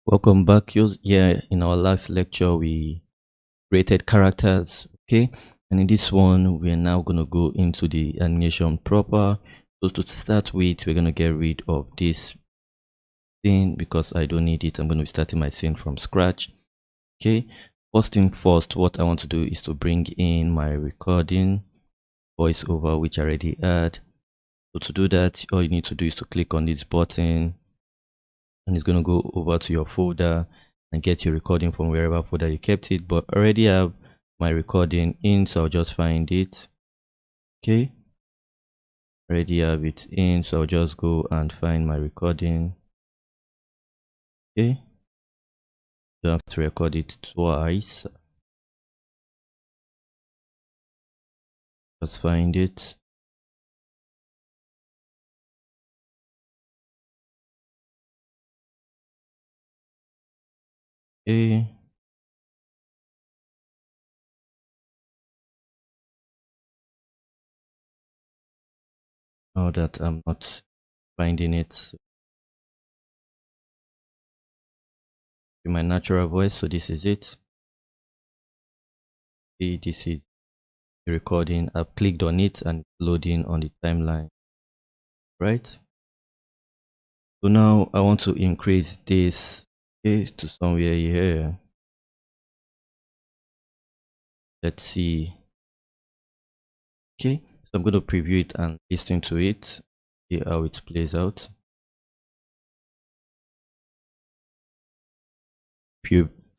Welcome back. Yeah, in our last lecture, we created characters, okay? And in this one, we're now going to go into the animation proper. So to start with, we're going to get rid of this scene because I don't need it. I'm going to be starting my scene from scratch, okay? First thing first, what I want to do is to bring in my recording voiceover, which I already had. So to do that, all you need to do is to click on this button, and it's going to go over to your folder and get your recording from wherever folder you kept it. But I already have my recording in, so I'll just find it. Okay, already have it in, so I'll just go and find my recording. Okay, don't have to record it twice. Just find it. Okay, now that I'm not finding it in my natural voice, so this is it. See, this is the recording. I've clicked on it and it's loading on the timeline, right? So now I want to increase this to somewhere here. Let's see. Okay, so I'm going to preview it and listen to it, see how it plays out.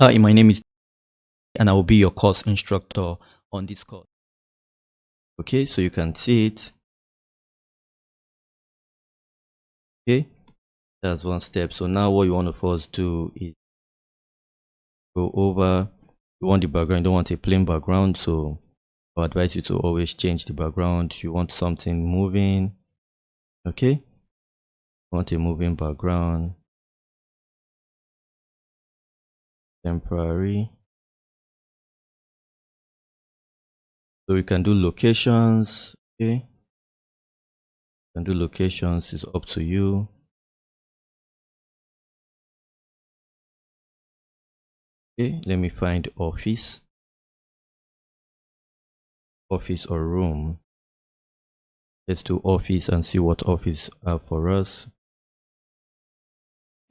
Hi, my name is and I will be your course instructor on this course. Okay, so you can see it. Okay, that's one step. So now what you want to first do is go over. You want the background, you don't want a plain background, so I advise you to always change the background. You want something moving. Okay, you want a moving background. Temporary. So we can do locations. Okay, you can do locations, it's up to you. Okay, let me find office or room. Let's do office and see what office have for us.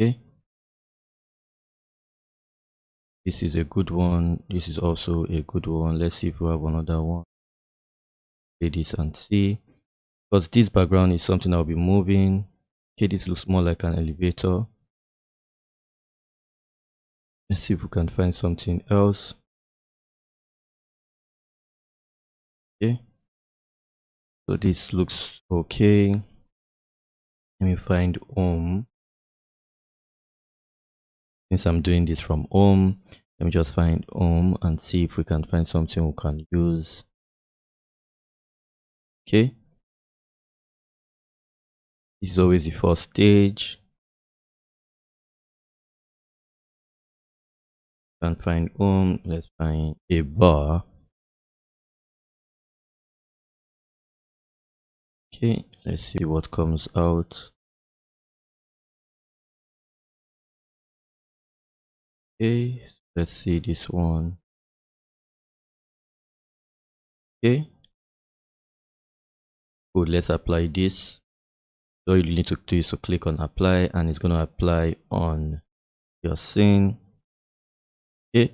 Okay, this is a good one, this is also a good one. Let's see if we have another one. Play this and see, because this background is something I'll be moving. Okay, this looks more like an elevator. Let's see if we can find something else. Okay, so this looks okay. Let me find home. Since I'm doing this from home, let me just find home and see if we can find something we can use. Okay, this is always the first stage. Can't find home. Let's find a bar. Okay, let's see what comes out. Okay, let's see this one. Okay, good. Let's apply this. So you need to do is to click on apply, and it's going to apply on your scene. Okay,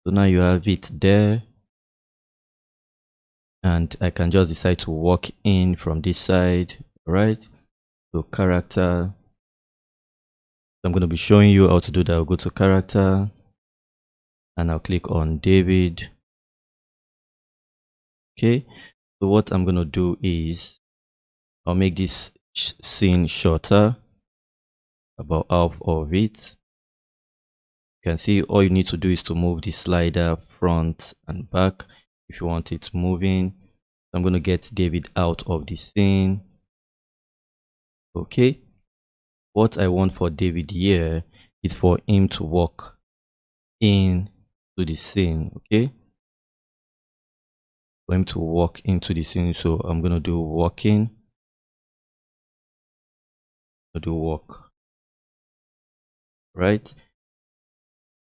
so now you have it there, and I can just decide to walk in from this side, right? So character, I'm going to be showing you how to do that. I'll go to character and I'll click on David. Okay, so what I'm going to do is I'll make this scene shorter, about half of it. You can see all you need to do is to move the slider front and back if you want it moving. I'm going to get David out of the scene. Okay, what I want for David here is for him to walk in to the scene. Okay, for him to walk into the scene, so I'm going to do walking. I'll do walk, right?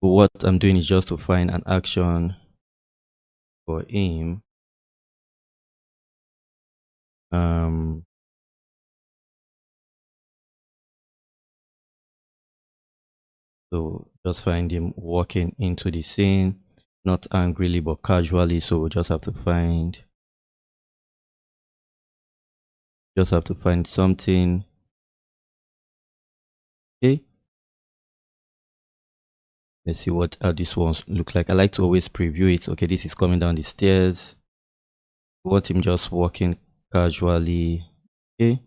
But what I'm doing is just to find an action for him. So just find him walking into the scene, not angrily but casually. So we just have to find something. Okay, let's see what this ones look like. I like to always preview it. Okay, this is coming down the stairs. We want him just walking casually. Okay,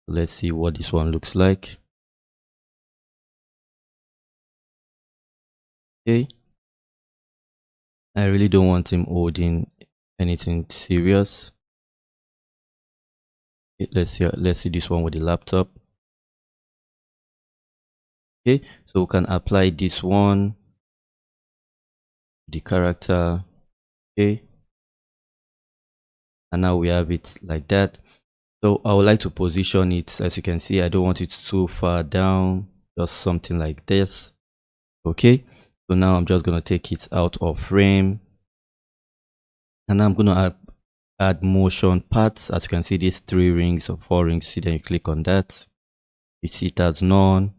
let's see what this one looks like. Okay, I really don't want him holding anything serious. Okay, let's see this one with the laptop. Okay, so we can apply this one, the character. Okay, and now we have it like that. So I would like to position it. As you can see, I don't want it too far down, just something like this. Okay, so now I'm just going to take it out of frame, and I'm going to add motion parts. As you can see, these 3 rings or 4 rings. See, then you click on that, you see it as none.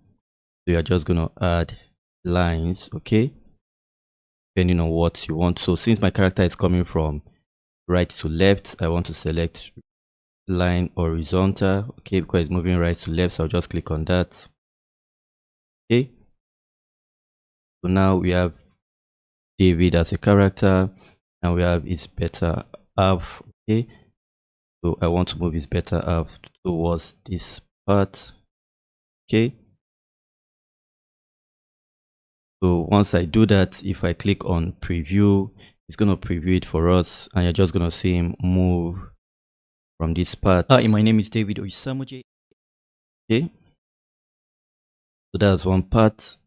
So you're just going to add lines. Okay, depending on what you want. So since my character is coming from right to left, I want to select line horizontal. Okay, because it's moving right to left, so I'll just click on that. Okay, so now we have David as a character, and we have his better half. Okay, so I want to move his better half towards this part. Okay, so once I do that, if I click on preview, it's going to preview it for us, and you're just going to see him move from this part. Hi, my name is David Oisamoje. Okay, so that's one part.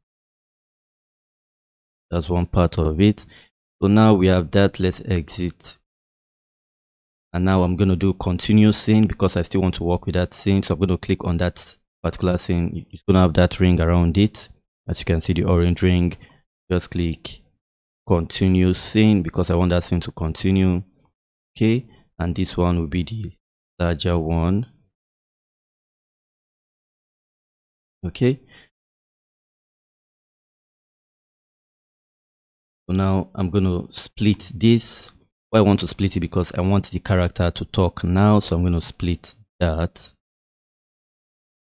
That's one part of it. So now we have that. Let's exit. And now I'm going to do continue scene because I still want to work with that scene. So I'm going to click on that particular scene. It's going to have that ring around it. As you can see, the orange ring. Just click continue scene because I want that scene to continue. Okay, and this one will be the larger one. Okay, so now I'm going to split this. Why I want to split it? Because I want the character to talk now, so I'm going to split that.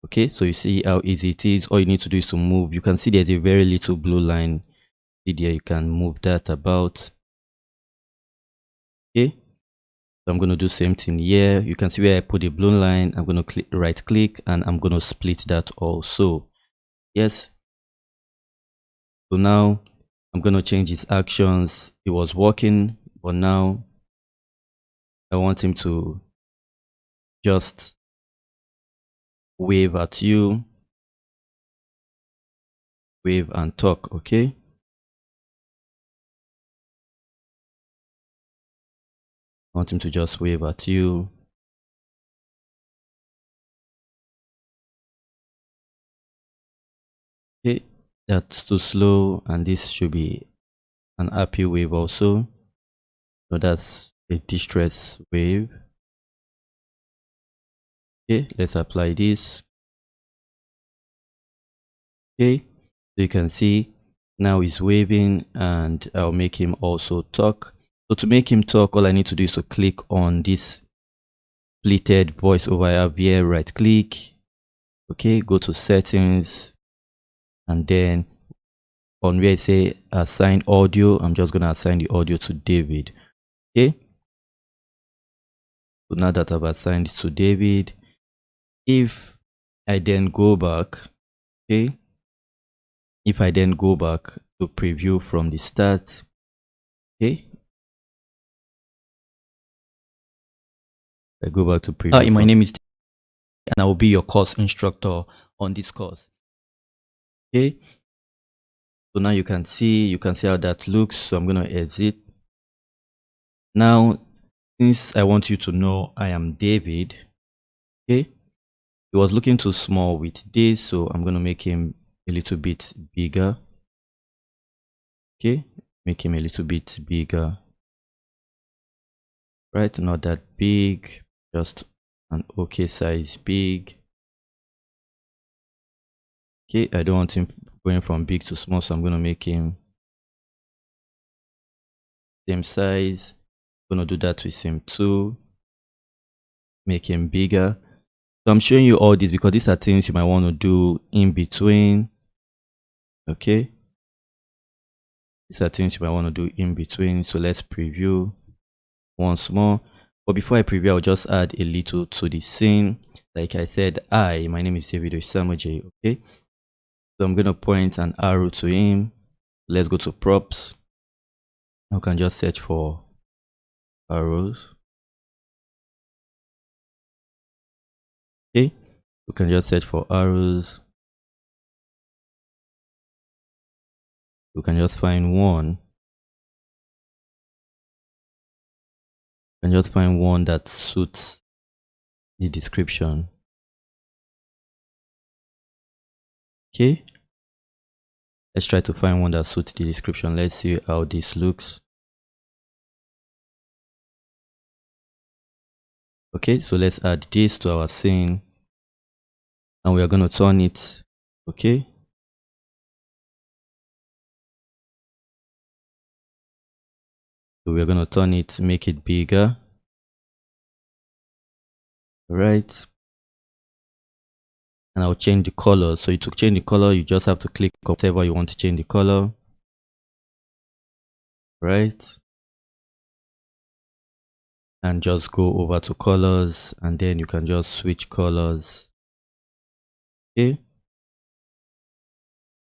Okay, so you see how easy it is. All you need to do is to move. You can see there's a very little blue line. See there, you can move that about. Okay, so I'm going to do same thing here. You can see where I put the blue line. I'm going to right click and I'm going to split that also. Yes, so now I'm going to change his actions. It was working, but now I want him to just wave at you, wave and talk. Okay, I want him to just wave at you. Okay, that's too slow, and this should be an happy wave also. So that's a distress wave. Okay, let's apply this. Okay, so you can see now he's waving, and I'll make him also talk. So to make him talk, all I need to do is to click on this splitted voiceover I have here, right click. Okay, go to settings, and then on where I say assign audio, I'm just going to assign the audio to David. Okay, so now that I've assigned it to David, if I then go back, okay, if I then go back to preview from the start, okay, I go back to preview. Hi, my name is and I will be your course instructor on this course. Okay, so now you can see how that looks. So I'm going to exit. Now, since I want you to know I am David, okay, He was looking too small with this, so I'm going to make him a little bit bigger. Okay, make him a little bit bigger. Right, not that big, just an okay size big. Okay, I don't want him going from big to small, so I'm going to make him same size. I'm going to do that with him too. Make him bigger. So I'm showing you all this because these are things you might want to do in between. Okay, these are things you might want to do in between. So let's preview once more. But before I preview, I'll just add a little to the scene. Like I said, my name is David Osamoje. Okay, so I'm gonna point an arrow to him. Let's go to props. I can just search for arrows. Okay, we can just search for arrows. We can just find one. And just find one that suits the description. Okay, let's try to find one that suits the description. Let's see how this looks. Okay, so let's add this to our scene and we are going to turn it. Okay, so we're going to turn it, make it bigger. All right, and I'll change the color. So to change the color, you just have to click on whatever you want to change the color. Right, and just go over to colors and then you can just switch colors. Okay, I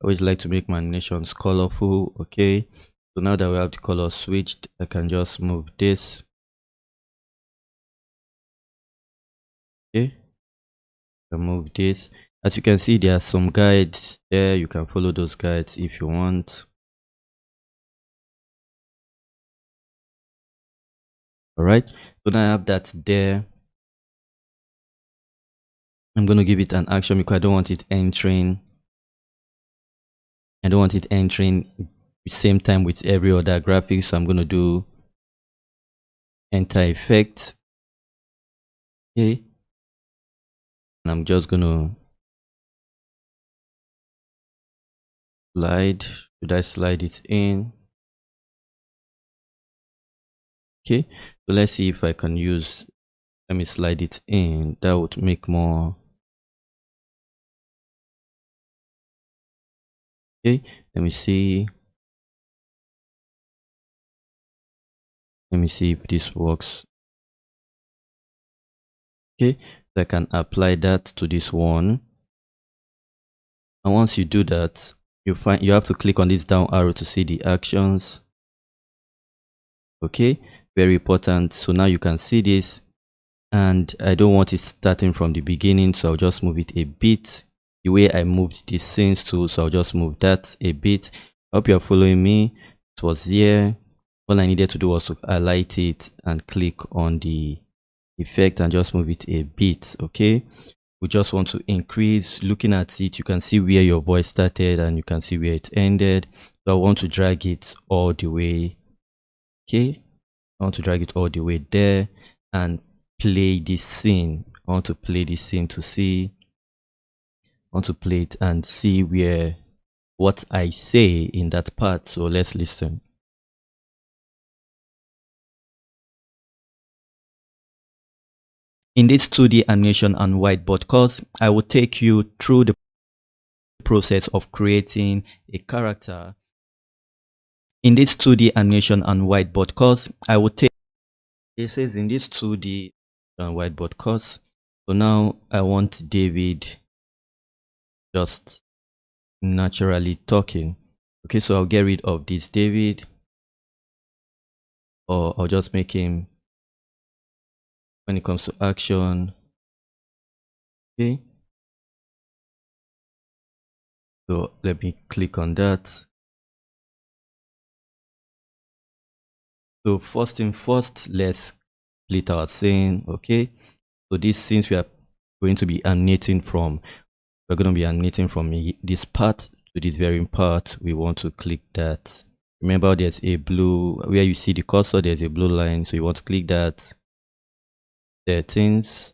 always like to make my animations colorful. Okay, so now that we have the color switched, I can just move this. Okay, I can move this. As you can see, there are some guides there. You can follow those guides if you want. All right, so now I have that there. I'm going to give it an action because I don't want it entering. I don't want it entering the same time with every other graphic. So I'm going to do enter effect. Okay, and I'm just going to slide. Should I slide it in? Okay, so let's see if I can use, let me slide it in. That would make more. Okay, let me see. Let me see if this works. Okay, so I can apply that to this one. And once you do that, you have to click on this down arrow to see the actions. Okay, very important. So now you can see this, and I don't want it starting from the beginning, so I'll just move it a bit the way I moved the scenes to. So I'll just move that a bit. I hope you're following me. It was here. All I needed to do was to highlight it and click on the effect and just move it a bit. Okay, we just want to increase. Looking at it, you can see where your voice started and you can see where it ended. So I want to drag it all the way. Okay, I want to drag it all the way there and play this scene. I want to play this scene to see. I want to play it and see where what I say in that part. So let's listen. In this 2D animation and whiteboard course, I will take you through the process of creating a character. In this 2D animation and whiteboard course, I will take, it says in this 2D and whiteboard course. So now I want David just naturally talking. Okay, so I'll get rid of this David, or I'll just make him, when it comes to action. Okay, so let me click on that. So first thing first, let's split our scene. Okay, so this, since we are going to be animating from. We're going to be animating from this part to this very part. We want to click that. Remember, there's a blue, where you see the cursor, there's a blue line. So you want to click that. Settings,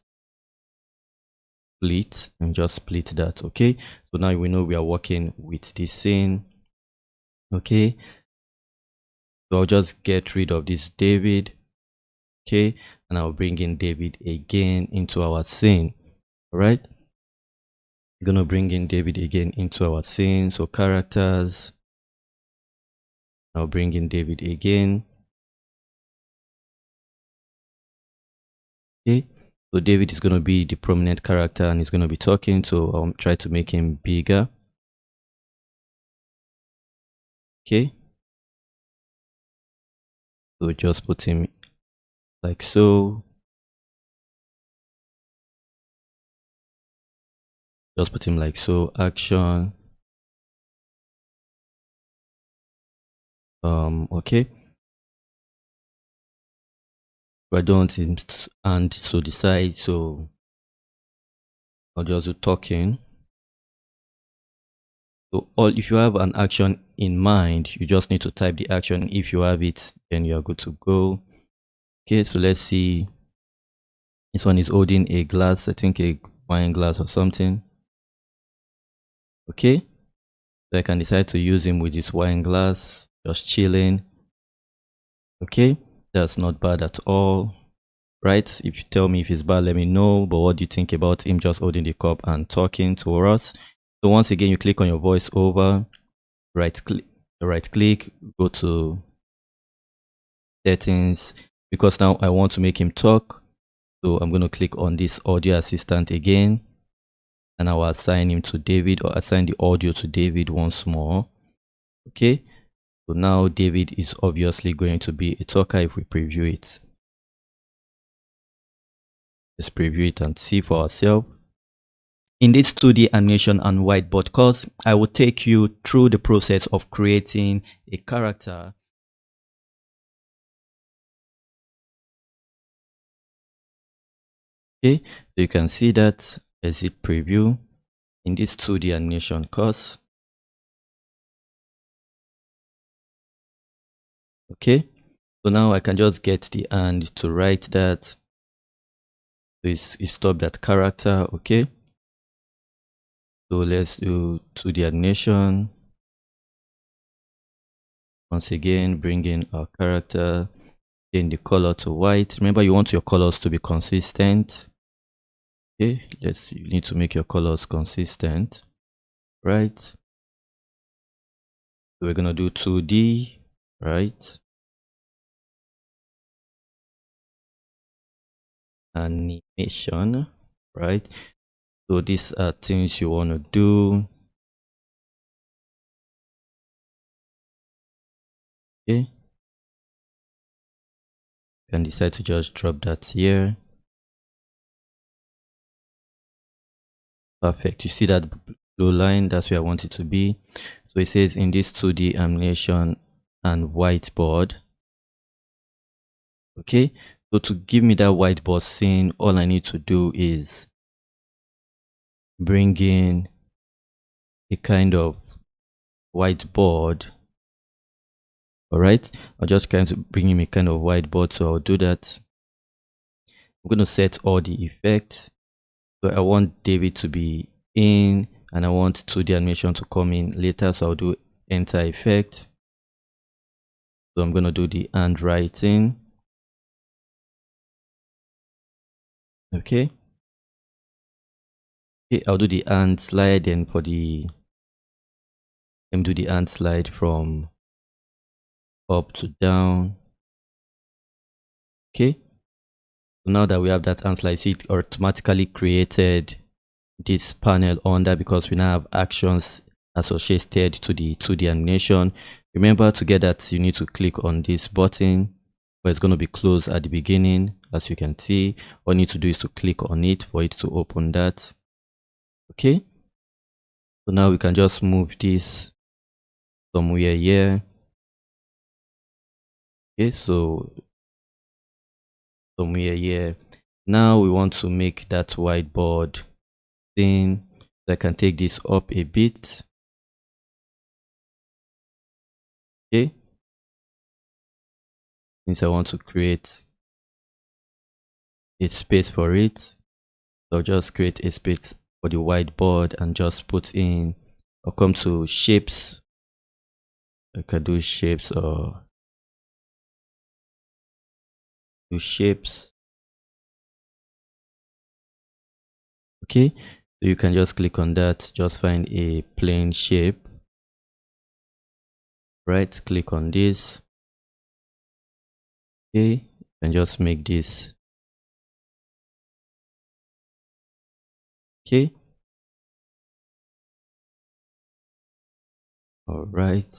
split, and just split that. Okay, so now we know we are working with this scene. Okay, so I'll just get rid of this David. Okay, and I'll bring in David again into our scene. All right, we're gonna bring in David again into our scene. So characters, I'll bring in David again. Okay, so David is going to be the prominent character and he's going to be talking, so I'll try to make him bigger. Okay, so just put him like so. Just put him like so. Action. Okay, I don't want him and so decide, so I'll just do talking. So if you have an action in mind, you just need to type the action. If you have it, then you are good to go. Okay, so let's see. This one is holding a glass, I think a wine glass or something. Okay, so I can decide to use him with this wine glass, just chilling. Okay, that's not bad at all, right? If you tell me if it's bad, let me know. But what do you think about him just holding the cup and talking to us? So once again, you click on your voice over, right click, go to settings, because now I want to make him talk. So I'm going to click on this audio assistant again, and I will assign him to David, or assign the audio to David once more. Okay, so now David is obviously going to be a talker. If we preview it, let's preview it and see for ourselves. In this 2D animation and whiteboard course, I will take you through the process of creating a character. Okay, so you can see that as it preview in this 2D animation course. Okay, so now I can just get the hand to write that. So you stop that character. Okay, so let's do 2D animation. Once again, bring in our character, change the color to white. Remember, you want your colors to be consistent. Okay, you need to make your colors consistent, right? So we're gonna do 2D, right? Animation, right? So these are things you want to do. Okay, you can decide to just drop that here. Perfect. You see that blue line? That's where I want it to be. So it says in this 2D animation and whiteboard. Okay, so to give me that whiteboard scene, all I need to do is bring in a kind of whiteboard. All right, I'll just kind of bring in a kind of whiteboard, so I'll do that. I'm going to set all the effects. So I want David to be in, and I want 2D animation to come in later, so I'll do enter effect. So I'm going to do the handwriting. Okay, I'll do the hand slide, and for the let me do the hand slide from up to down. Okay, so now that we have that hand slide, see it automatically created this panel under, because we now have actions associated to the 2D animation. Remember, to get that, you need to click on this button where it's going to be closed at the beginning. As you can see, all you need to do is to click on it for it to open that. Okay, so now we can just move this somewhere here. Okay, so somewhere here, Now we want to make that whiteboard thing. So I can take this up a bit. Okay. Since I want to create a space for it, so I'll just create a space for the whiteboard and just put in, I'll come to shapes. I can do shapes or do shapes. Okay, so you can just click on that, just find a plane shape, right click on this. Okay, and just make this. Okay, all right,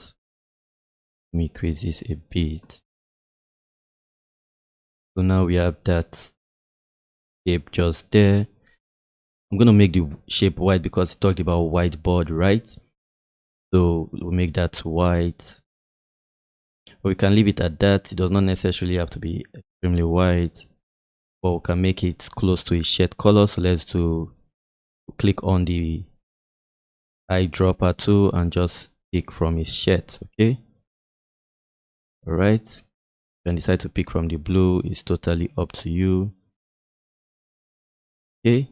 let me increase this a bit. So now we have that shape just there. I'm going to make the shape white because it talked about whiteboard, right? So we'll make that white. But we can leave it at that. It does not necessarily have to be extremely white, but we can make it close to a shade color. So let's do, click on the eyedropper tool and just pick from its shade. Okay, all right, you can decide to pick from the blue. It's totally up to you. Okay,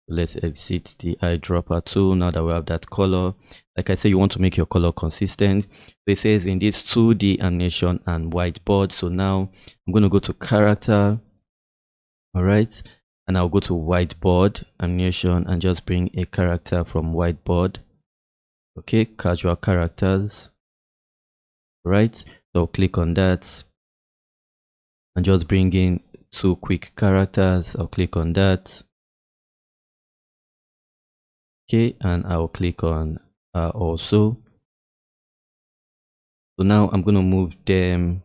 let's exit the eyedropper tool now that we have that color. Like I said, you want to make your color consistent. So it says in this 2D animation and whiteboard. So now I'm going to go to character, all right, and I'll go to whiteboard animation and just bring a character from whiteboard. Okay, casual characters, right? So click on that and just bring in 2 quick characters. I'll click on that. Okay, and I'll click on also. So now I'm going to move them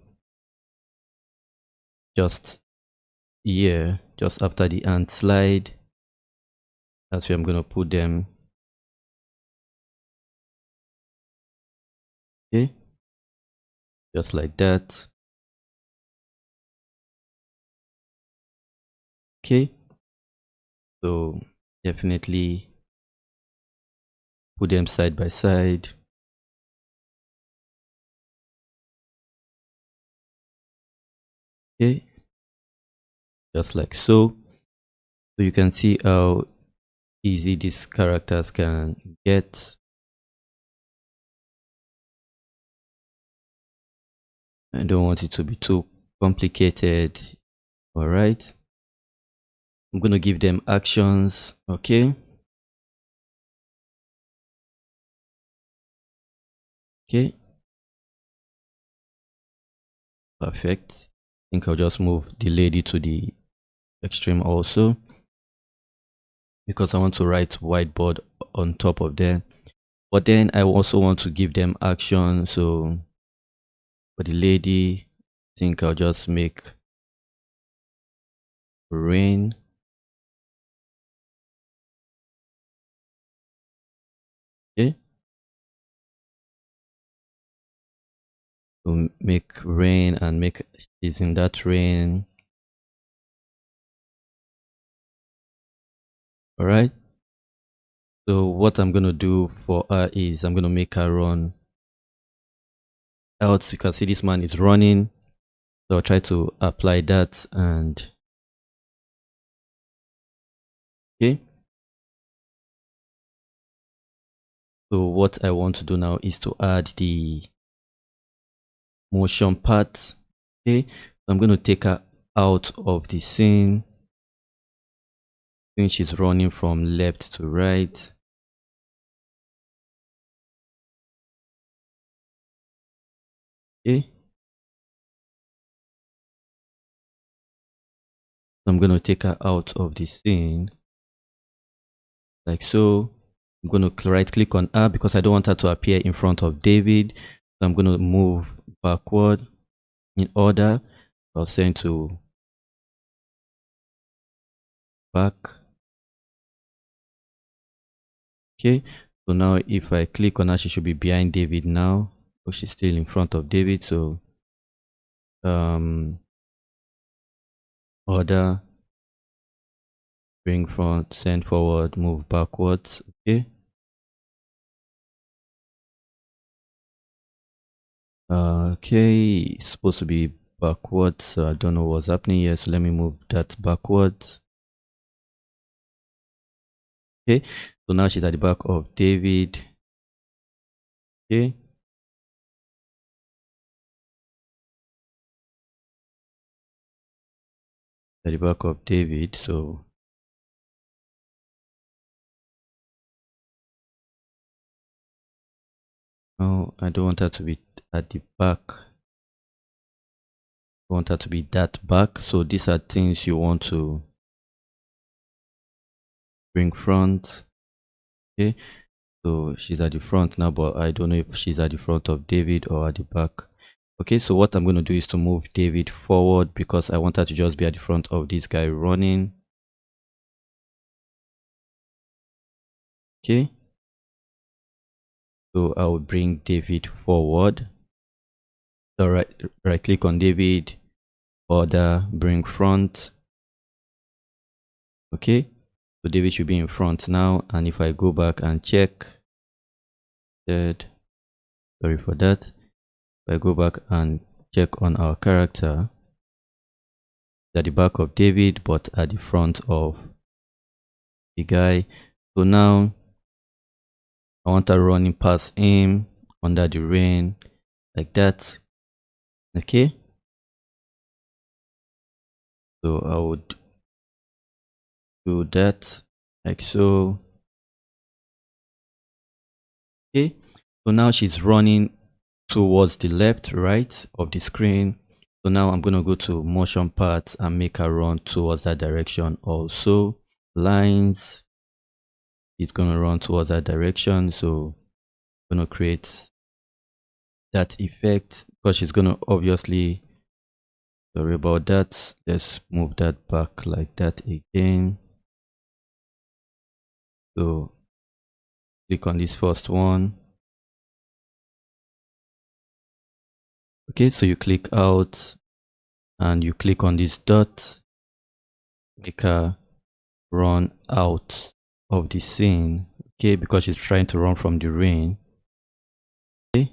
just here, just after the ant slide. That's where I'm going to put them. Okay, just like that. Okay, so definitely put them side by side. Okay, just like so. So you can see how easy these characters can get. I don't want it to be too complicated. All right, I'm going to give them actions. Okay, okay, perfect. I think I'll just move the lady to the extreme also, because I want to write whiteboard on top of them. But then I also want to give them action. So for the lady, I think I'll just make rain. Okay, so make rain and make is in that rain. All right, so what I'm going to do for her is I'm going to make her run out. You can see this man is running, so I'll try to apply that. And okay, so what I want to do now is to add the motion part. Okay, so I'm going to take her out of the scene since she's running from left to right. Okay, so I'm going to take her out of the scene like so. I'm going to right click on her because I don't want her to appear in front of David. So I'm going to move backward in order. I'll send to back. Okay, so now if I click on her, she should be behind David now, but she's still in front of David. So order, bring front, send forward, move backwards. Okay. Okay, it's supposed to be backwards, so I don't know what's happening here. So let me move that backwards. Okay, so now she's at the back of David. Okay. At the back of David, so no, I don't want her to be at the back. I want her to be that back. So these are things you want to bring front. Okay, so she's at the front now, but I don't know if she's at the front of David or at the back. Okay, so what I'm going to do is to move David forward because I want her to just be at the front of this guy running. Okay, so I will bring David forward. So right click on David, order, bring front. Okay, so David should be in front now, and if I go back and check that, sorry for that, if I go back and check on our character, at the back of David but at the front of the guy. So now I want her running past him under the rain like that. Okay, so I would do that like so. Okay, so now she's running towards the left, right of the screen. So now I'm going to go to motion paths and make her run towards that direction. Also lines, it's going to run towards that direction. So I'm going to create that effect because she's going to obviously, sorry about that, let's move that back like that again. So click on this first one. Okay, so you click out and you click on this dot, make her run out of the scene. Okay, because she's trying to run from the rain. Okay,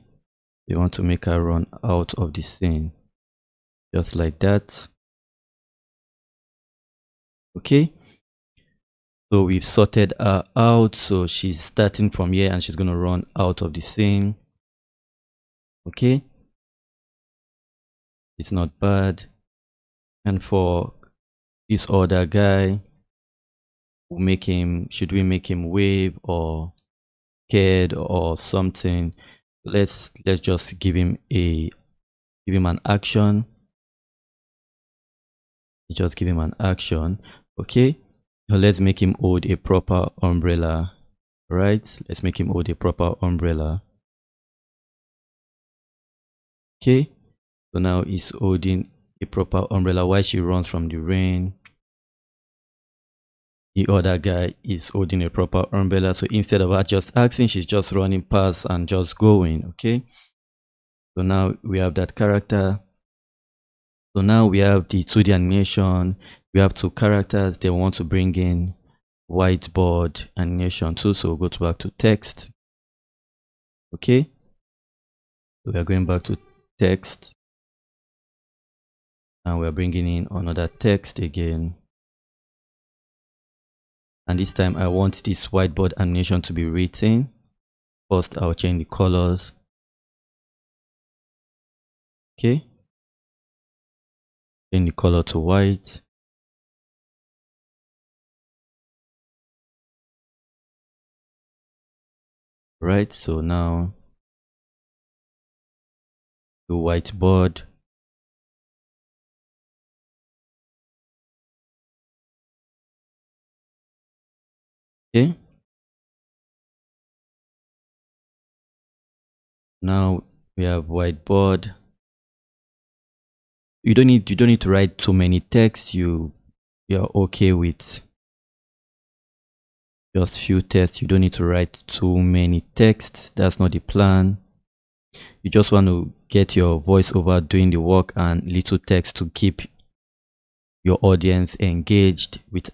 you want to make her run out of the scene just like that. Okay, so we've sorted her out, so she's starting from here and she's going to run out of the scene. Okay, it's not bad. And for this other guy, we'll make him, should we make him wave or scared or something? Let's just give him an action. Just give him an action. Okay, now let's make him hold a proper umbrella. Right, let's make him hold a proper umbrella. Okay, so now he's holding a proper umbrella while she runs from the rain. The other guy is holding a proper umbrella, so instead of her just acting, she's just running past and just going. Okay, so now we have that character. So now we have the 2D animation. We have two characters. They want to bring in whiteboard animation too. So we'll go back to text. Okay, so we are going back to text and we are bringing in another text again. And this time I want this whiteboard animation to be written. First, I'll change the colors. Okay, change the color to white. Right, so now the whiteboard. Okay, now we have whiteboard. You don't need to write too many text. You're okay with just few text. You don't need to write too many texts. That's not the plan. You just want to get your voiceover doing the work and little text to keep your audience engaged with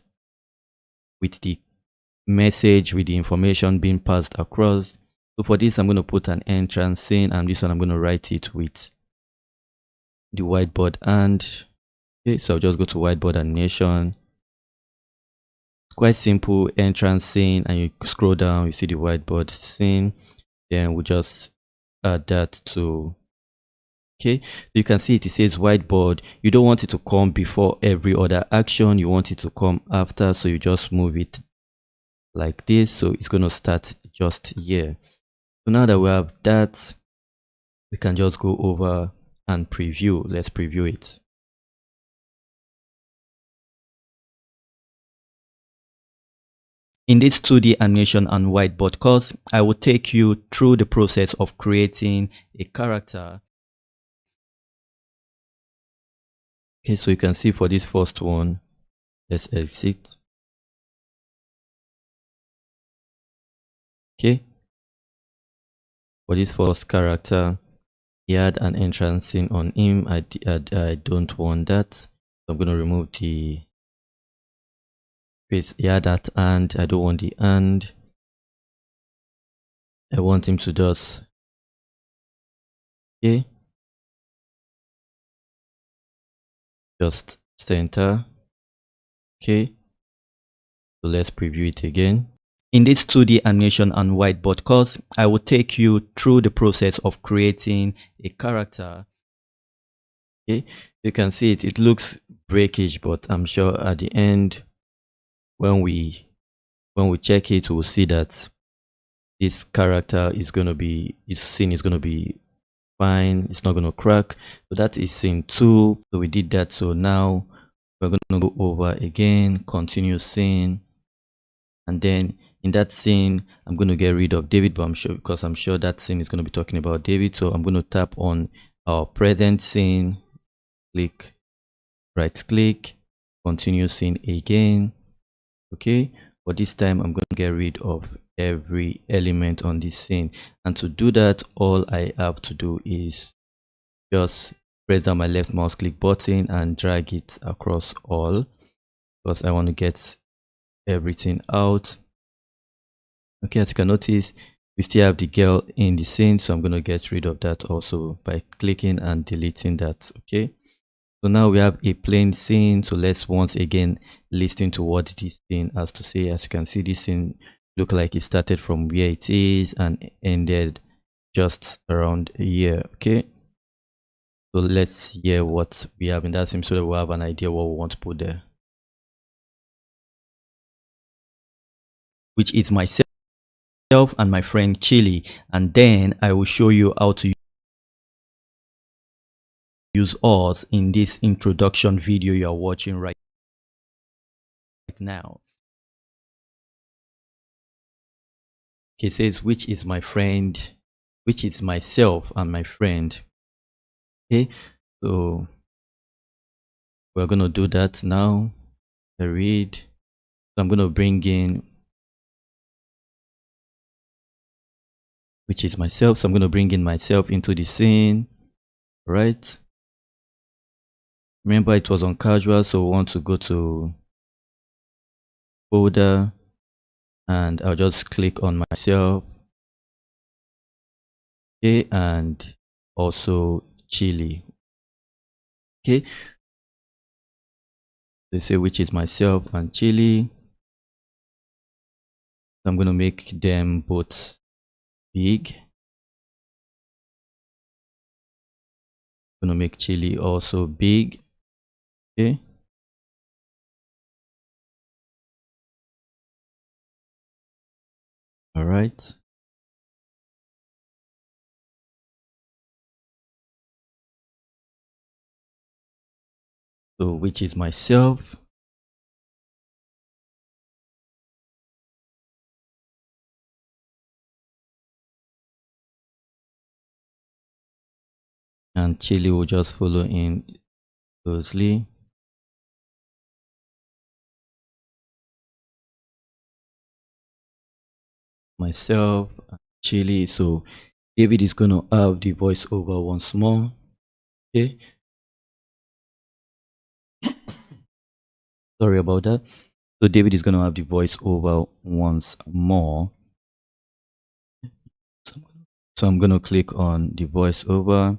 with the message, with the information being passed across. So for this, I'm going to put an entrance scene, and this one I'm going to write it with the whiteboard. And okay, so I'll just go to whiteboard animation. Quite simple entrance scene, and you scroll down, you see the whiteboard scene. Then we'll just add that to, okay, so you can see it says whiteboard. You don't want it to come before every other action, you want it to come after, so you just move it like this, so it's going to start just here. So now that we have that, we can just go over and preview. Let's preview it. In this 2D animation and whiteboard course, I will take you through the process of creating a character. Okay, so you can see for this first one, let's exit. Okay, for this first character, he had an entrance scene on him. I don't want that, so I'm going to remove the face. He had that and I don't want the and. I want him to just, okay, just center. Okay, so let's preview it again. In this 2D animation and whiteboard course, I will take you through the process of creating a character. Okay, you can see it looks breakage, but I'm sure at the end, when we check it, we'll see that this character is going to be, this scene is going to be fine, it's not going to crack. So that is scene 2. So we did that. So now we're going to go over again, continue scene, and then in that scene I'm going to get rid of David, but I'm sure that scene is going to be talking about David. So I'm going to tap on our present scene, click, right click, continue scene again. Okay, but this time I'm going to get rid of every element on this scene, and to do that, all I have to do is just press down my left mouse click button and drag it across all, because I want to get everything out. Okay, as you can notice, we still have the girl in the scene, so I'm going to get rid of that also by clicking and deleting that. Okay, so now we have a plain scene. So let's once again listen to what this scene has to say. As you can see, this scene look like it started from where it is and ended just around here. Okay, so let's hear what we have in that scene so that we have an idea what we want to put there. Which is myself and my friend Chili, and then I will show you how to use us in this introduction video you are watching right now. Okay, it says which is my friend, which is myself and my friend. Okay, so we're gonna do that now. I read, so I'm gonna bring in which is myself, so I'm gonna bring in myself into the scene, right? Remember it was on casual, so we want to go to folder, and I'll just click on myself. Okay, and also Chili. Okay, they say which is myself and Chili. I'm going to make them both big. I'm going to make Chili also big. Okay, all right. So which is myself, and Chili will just follow in closely. Myself, Chili. So David is going to have the voiceover once more. Okay, sorry about that. So David is going to have the voice over once more. So I'm going to click on the voiceover,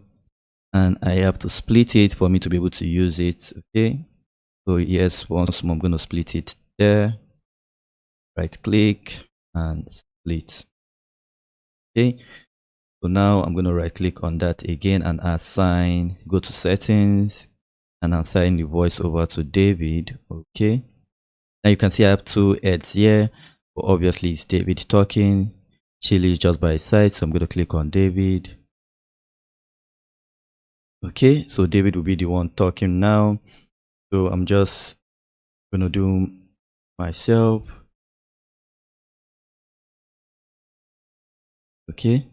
and I have to split it for me to be able to use it. Okay. So yes, once more, I'm going to split it there. Right click and split. Okay. So now I'm going to right click on that again and assign, go to settings and assign the voiceover to David. Okay. Now you can see I have two heads here, but obviously it's David talking. Chili is just by his side, so I'm going to click on David. Okay, so David will be the one talking now. So I'm just going to do myself. Okay.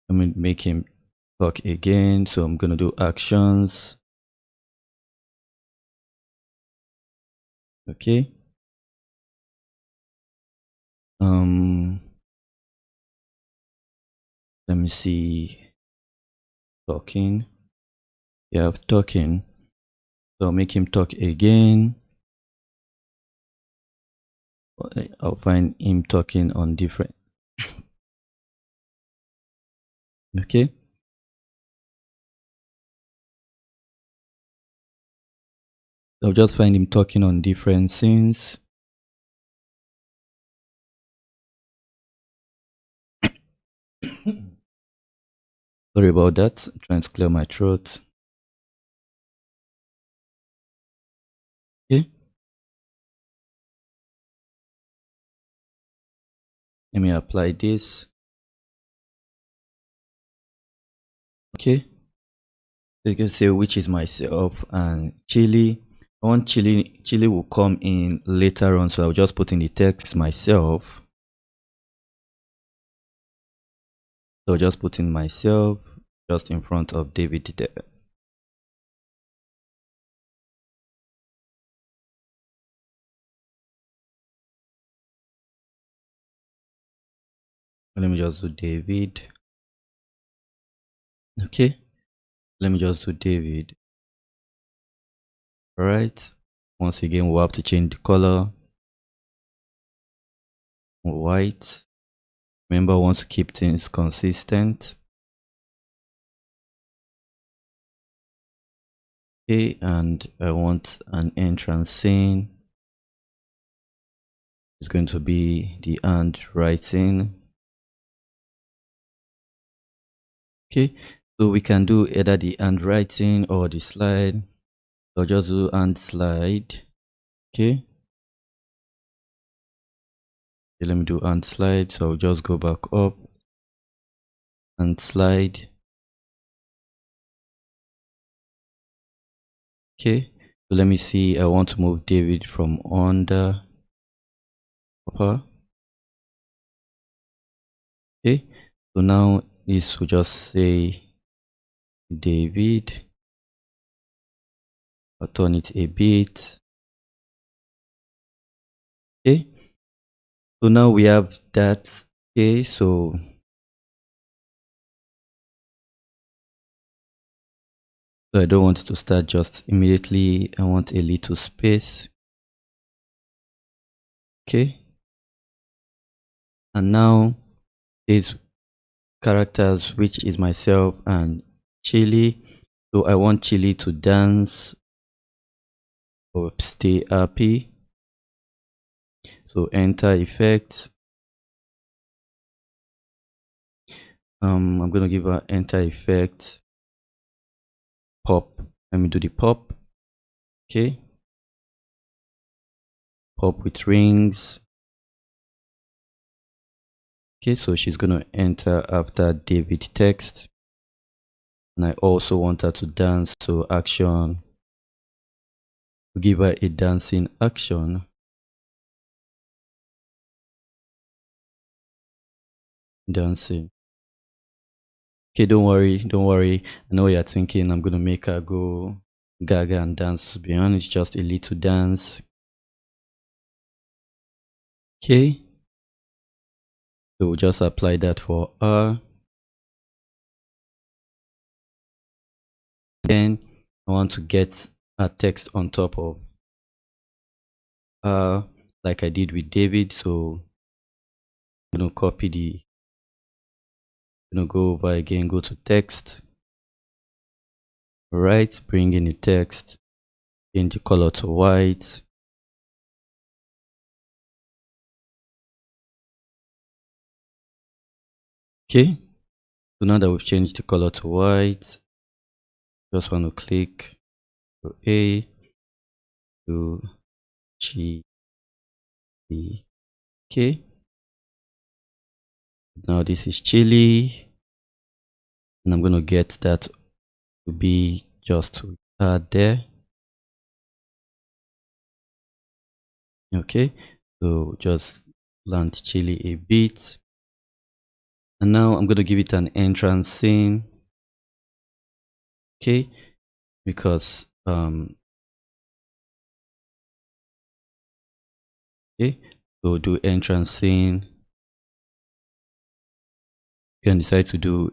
I'm going to make him talk again. So I'm going to do actions. Okay. Let me see. Talking. Yeah, talking. So I'll make him talk again. I'll find him talking on different. Okay. I'll just find him talking on different scenes. Sorry about that. I'm trying to clear my throat. Okay. Let me apply this. Okay. So you can say which is myself and Chili. I want Chili will come in later on, so I'll just put in the text myself. So I'll just put in myself just in front of David there. Let me just do David. Okay. Let me just do David. All right. Once again, we'll have to change the color. White. Remember, I want to keep things consistent. Okay, and I want an entrance scene. It's going to be the handwriting. Okay, so we can do either the handwriting or the slide. So I'll just do hand slide. Okay. Let me do hand slide. So I'll just go back up and slide. Okay, so let me see. I want to move David from under upper. Okay, so now this will just say David. I'll turn it a bit. Okay, so now we have that. Okay, so I don't want to start just immediately. I want a little space. Okay, and now these characters, which is myself and Chili. So I want Chili to dance or stay happy. So enter effect. I'm gonna give her enter effect pop. Let me do the pop. Okay, pop with rings. Okay, so she's gonna enter after David text, and I also want her to dance. So action, give her a dancing action. Dancing. Okay, don't worry. I know you're thinking I'm gonna make her go gaga and dance. To be honest, just a little dance. Okay, so we'll just apply that for her. Then I want to get add text on top of like I did with David. So I'm gonna copy the, gonna go over again, go to text. All right, bring in the text, change the color to white. Okay, so now that we've changed the color to white, just want to click to A to G E. Okay, now this is chili, and I'm going to get that to be just there. Okay, so just plant chili a bit, and now I'm going to give it an entrance scene. Okay, because okay, so do entrance scene. You can decide to do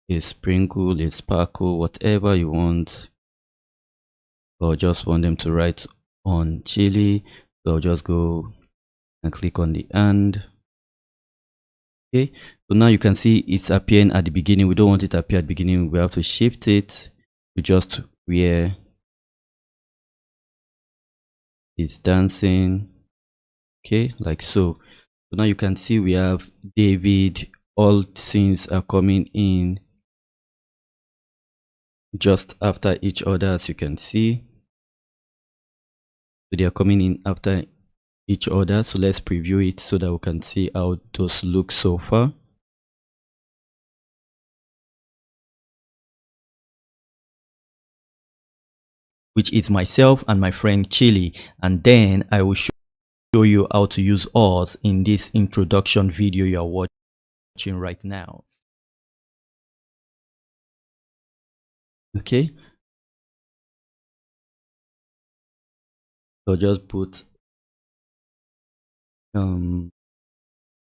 a sprinkle, a sparkle, whatever you want, or just want them to write on chili. So I'll just go and click on the and. Okay, so now you can see it's appearing at the beginning. We don't want it to appear at the beginning. We have to shift it to just where it's dancing. Okay, like so. So now you can see we have David. All scenes are coming in just after each other, as you can see. So they are coming in after each other. So let's preview it so that we can see how those look so far. Which is myself and my friend Chili, and then I will show you how to use us in this introduction video you are watching right now. Okay, so just put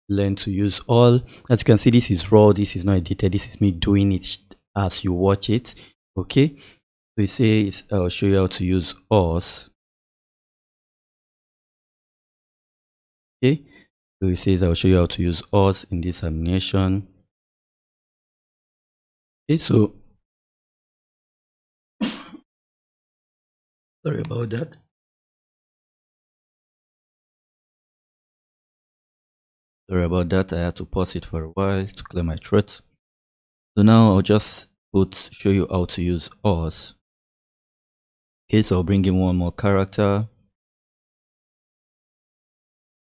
learn to use all. As you can see, this is raw, this is not edited, this is me doing it as you watch it. Okay, so it says I'll show you how to use us. Okay, so it says I'll show you how to use us in this animation. Okay, so sorry about that. Sorry about that, I had to pause it for a while to clear my throat. So now I'll just show you how to use us. Okay, so I'll bring in one more character.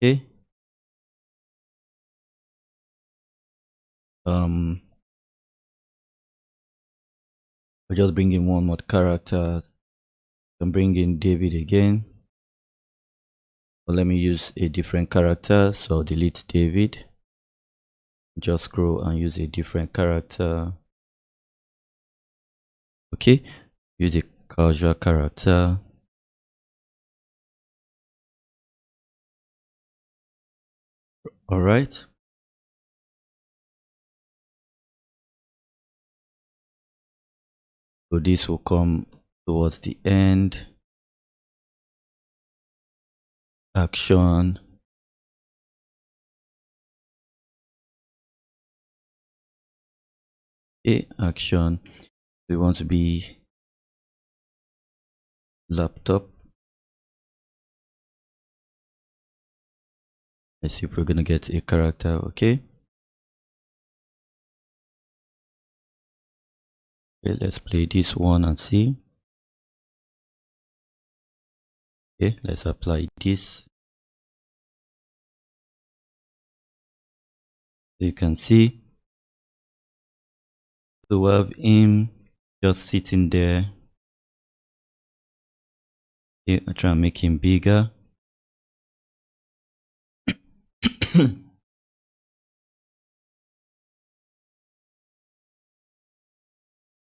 Okay. I'll just bring in one more character. I'm bringing David again. But let me use a different character. So I'll delete David. Just scroll and use a different character. Okay, use a casual character. All right. So this will come towards the end. Action. Okay, action. We want to be laptop. Let's see if we're gonna get a character. Okay. Okay, let's play this one and see. Okay, let's apply this. So you can see, so we have him just sitting there. Okay, I try and make him bigger.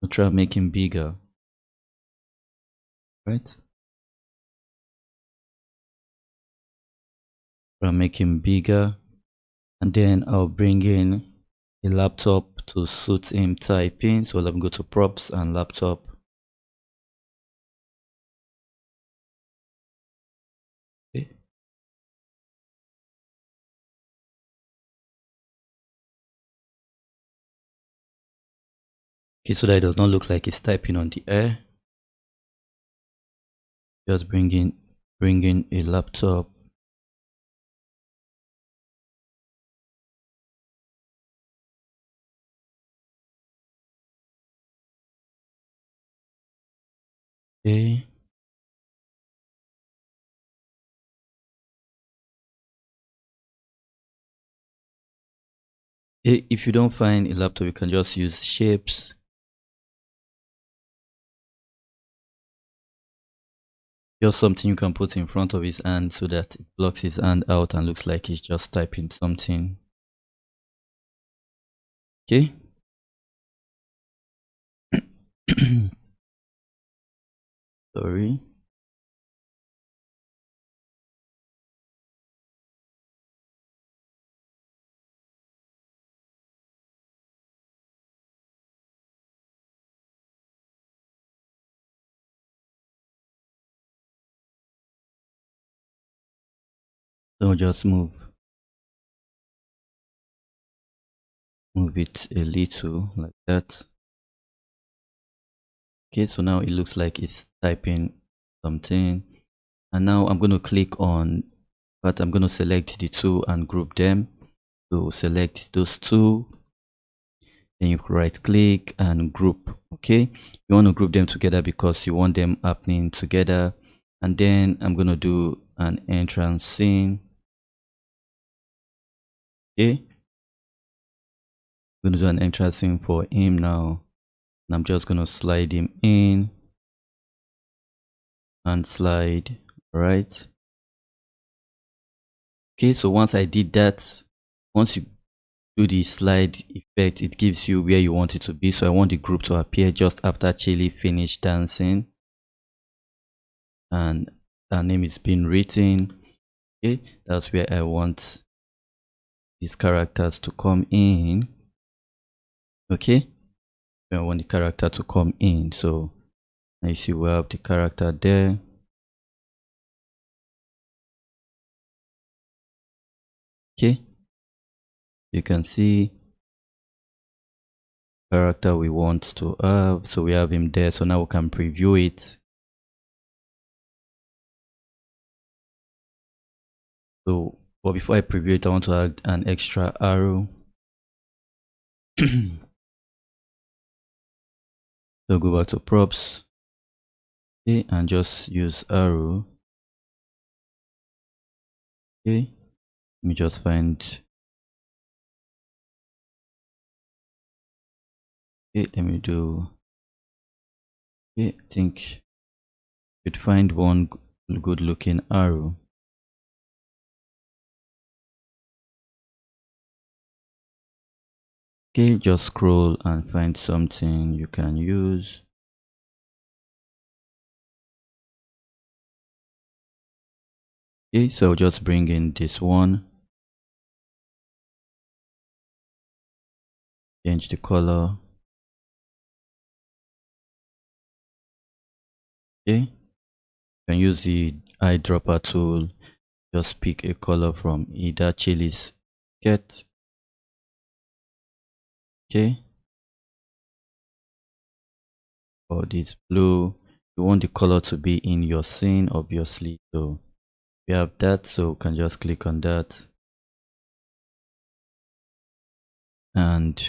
I'll try and make him bigger. Right? Try and make him bigger. And then I'll bring in a laptop to suit him typing. So let me go to props and laptop. Okay, so that it does not look like it's typing on the air. Just bring in a laptop. Okay. If you don't find a laptop, you can just use shapes. Just something you can put in front of his hand so that it blocks his hand out and looks like he's just typing something. Okay. Sorry. So just move it a little like that. Okay, so now it looks like it's typing something. And now I'm going to click on, but I'm going to select the two and group them. So select those two, then you right click and group. Okay, you want to group them together because you want them happening together. And then I'm going to do an entrance scene. Okay, I'm going to do an entrance scene for him now. And I'm just going to slide him in and slide right. Okay, so once I did that, once you do the slide effect, it gives you where you want it to be. So I want the group to appear just after Chili finished dancing and her name is being written. Okay, that's where I want these characters to come in. Okay, I want the character to come in. So now you see we have the character there. Okay, you can see character we want to have. So we have him there. So now we can preview it. So, but before I preview it, I want to add an extra arrow. So go back to props, okay, and just use arrow. Okay, let me just find. Okay, let me do. Okay, I think you'd find one good looking arrow. Okay, just scroll and find something you can use. Okay, so just bring in this one. Change the color. Okay, you can use the eyedropper tool. Just pick a color from either Chili's get. Okay, or this blue. You want the color to be in your scene, obviously. So we have that, so we can just click on that. And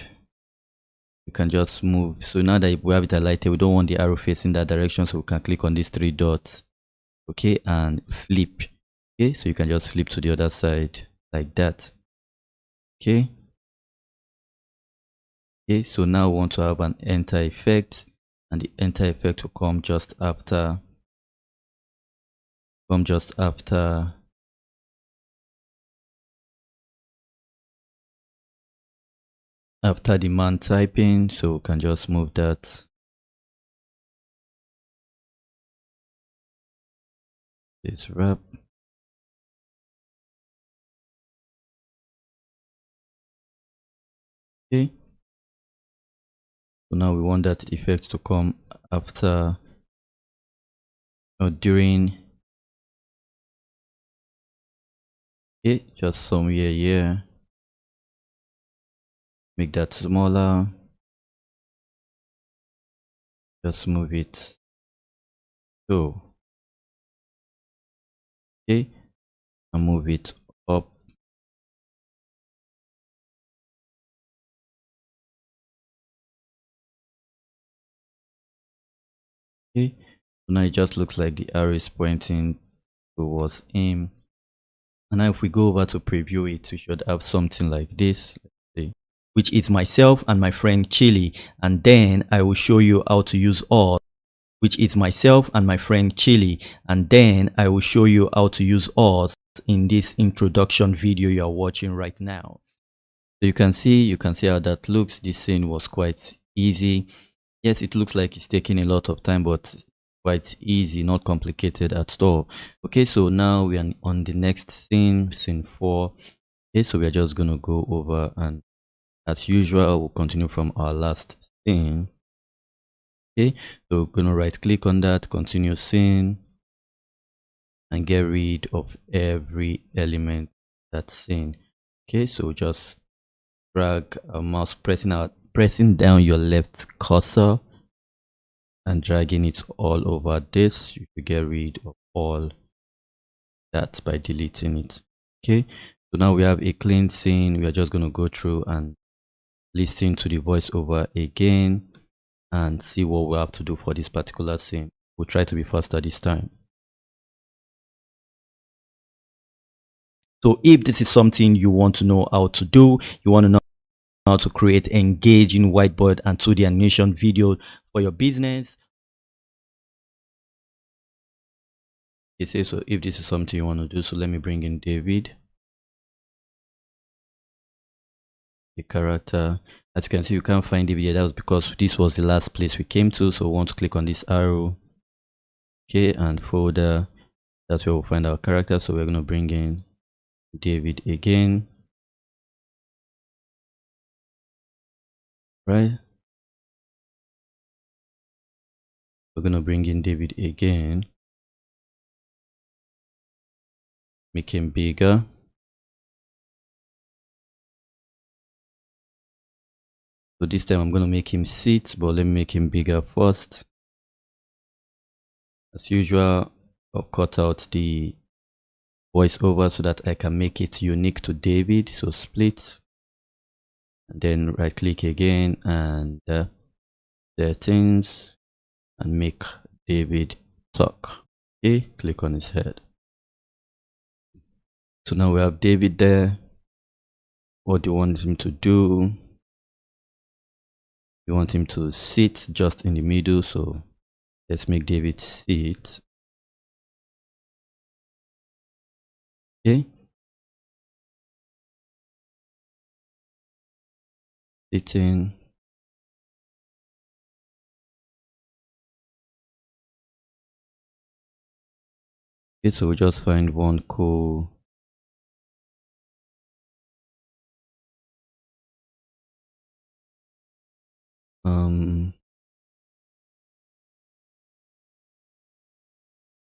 we can just move. So now that we have it highlighted, we don't want the arrow facing that direction, so we can click on these three dots. Okay, and flip. Okay, so you can just flip to the other side like that. Okay. Okay, so now we want to have an enter effect, and the enter effect will come just after after the man typing. So we can just move that. This wrap. Okay, so now we want that effect to come after or during. Okay, just somewhere here. Make that smaller. just move it so, okay, and move it up. Okay, so now it just looks like the arrow is pointing towards him. And now if we go over to preview it, we should have something like this, let's see, which is myself and my friend Chili. And then I will show you how to use all, which is myself and my friend Chili. And then I will show you how to use us in this introduction video you are watching right now. So you can see how that looks. This scene was quite easy. Yes, it looks like it's taking a lot of time, but quite easy, not complicated at all. Okay, so now we are on the next scene, scene 4. Okay, so we are just gonna go over, and as usual we'll continue from our last scene. Okay, so we're gonna right click on that, continue scene, and get rid of every element that's scene. Okay, so just drag a mouse, pressing down your left cursor and dragging it all over this. You could get rid of all that by deleting it. Okay, so now we have a clean scene. We are just going to go through and listen to the voiceover again and see what we have to do for this particular scene. We'll try to be faster this time. So if this is something you want to know how to do, you want to know how to create engaging whiteboard and 2D animation video for your business. You say, so if this is something you want to do, so let me bring in David, the character. As you can see, you can't find David yet. That was because this was the last place we came to. So we want to click on this arrow, okay, and folder. That's where we'll find our character. So we're going to bring in David again, right? We're going to bring in David again, make him bigger. So this time I'm going to make him sit, but let me make him bigger first. As usual, I'll cut out the voiceover so that I can make it unique to David. So split, and then right click again, and settings, and make David talk. Okay, click on his head. So now we have David there. What do you want him to do? You want him to sit just in the middle, so let's make David sit. Okay, sitting. Okay, so we just find one cool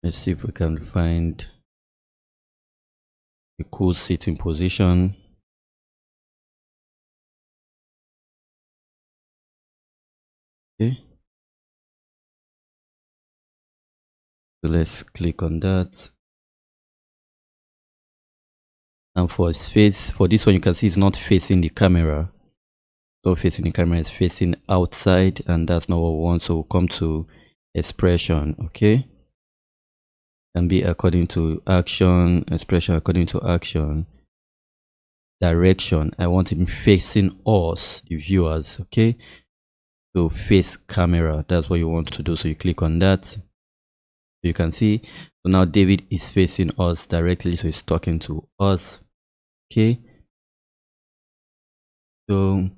let's see if we can find a cool sitting position. Okay, so let's click on that. And for his face, for this one, you can see it's not facing the camera. Not facing the camera, is facing outside, and that's not what we want. So we'll come to expression. Okay, and be according to action, expression according to action, direction. I want him facing us, the viewers. Okay, so face camera, that's what you want to do. So you click on that, so you can see, so now David is facing us directly, so he's talking to us. Okay, so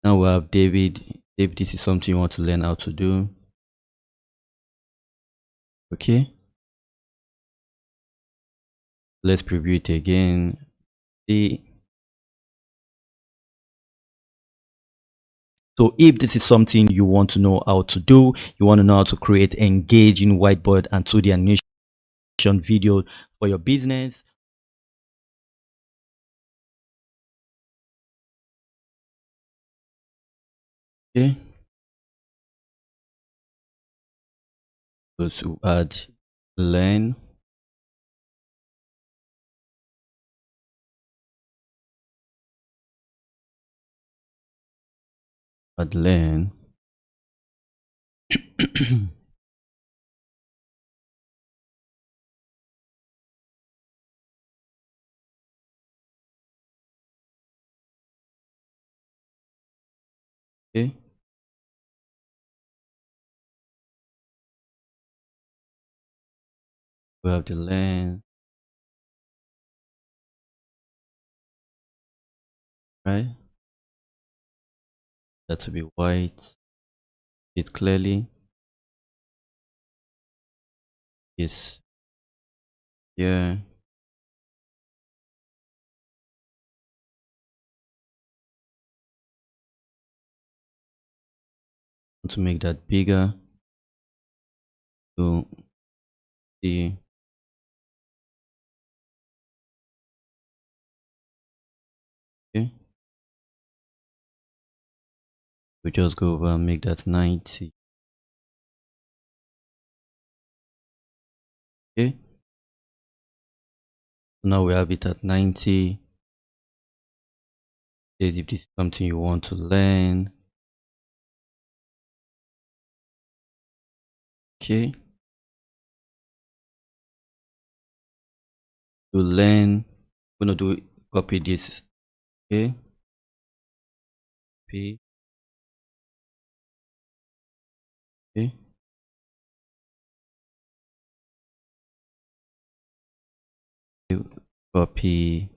now we have David. If this is something you want to learn how to do, okay, let's preview it again. See, so if this is something you want to know how to do, you want to know how to create engaging whiteboard and 2D animation video for your business. Okay, go to add learn. Add learn. Okay. We have the learn, right? That to be white. It clearly is here. To make that bigger, to see. Okay. We just go over and make that 90. Okay. Now we have it at 90. If this is something you want to learn. Okay. To learn, we're gonna do copy this. Okay. Copy. Okay. Copy,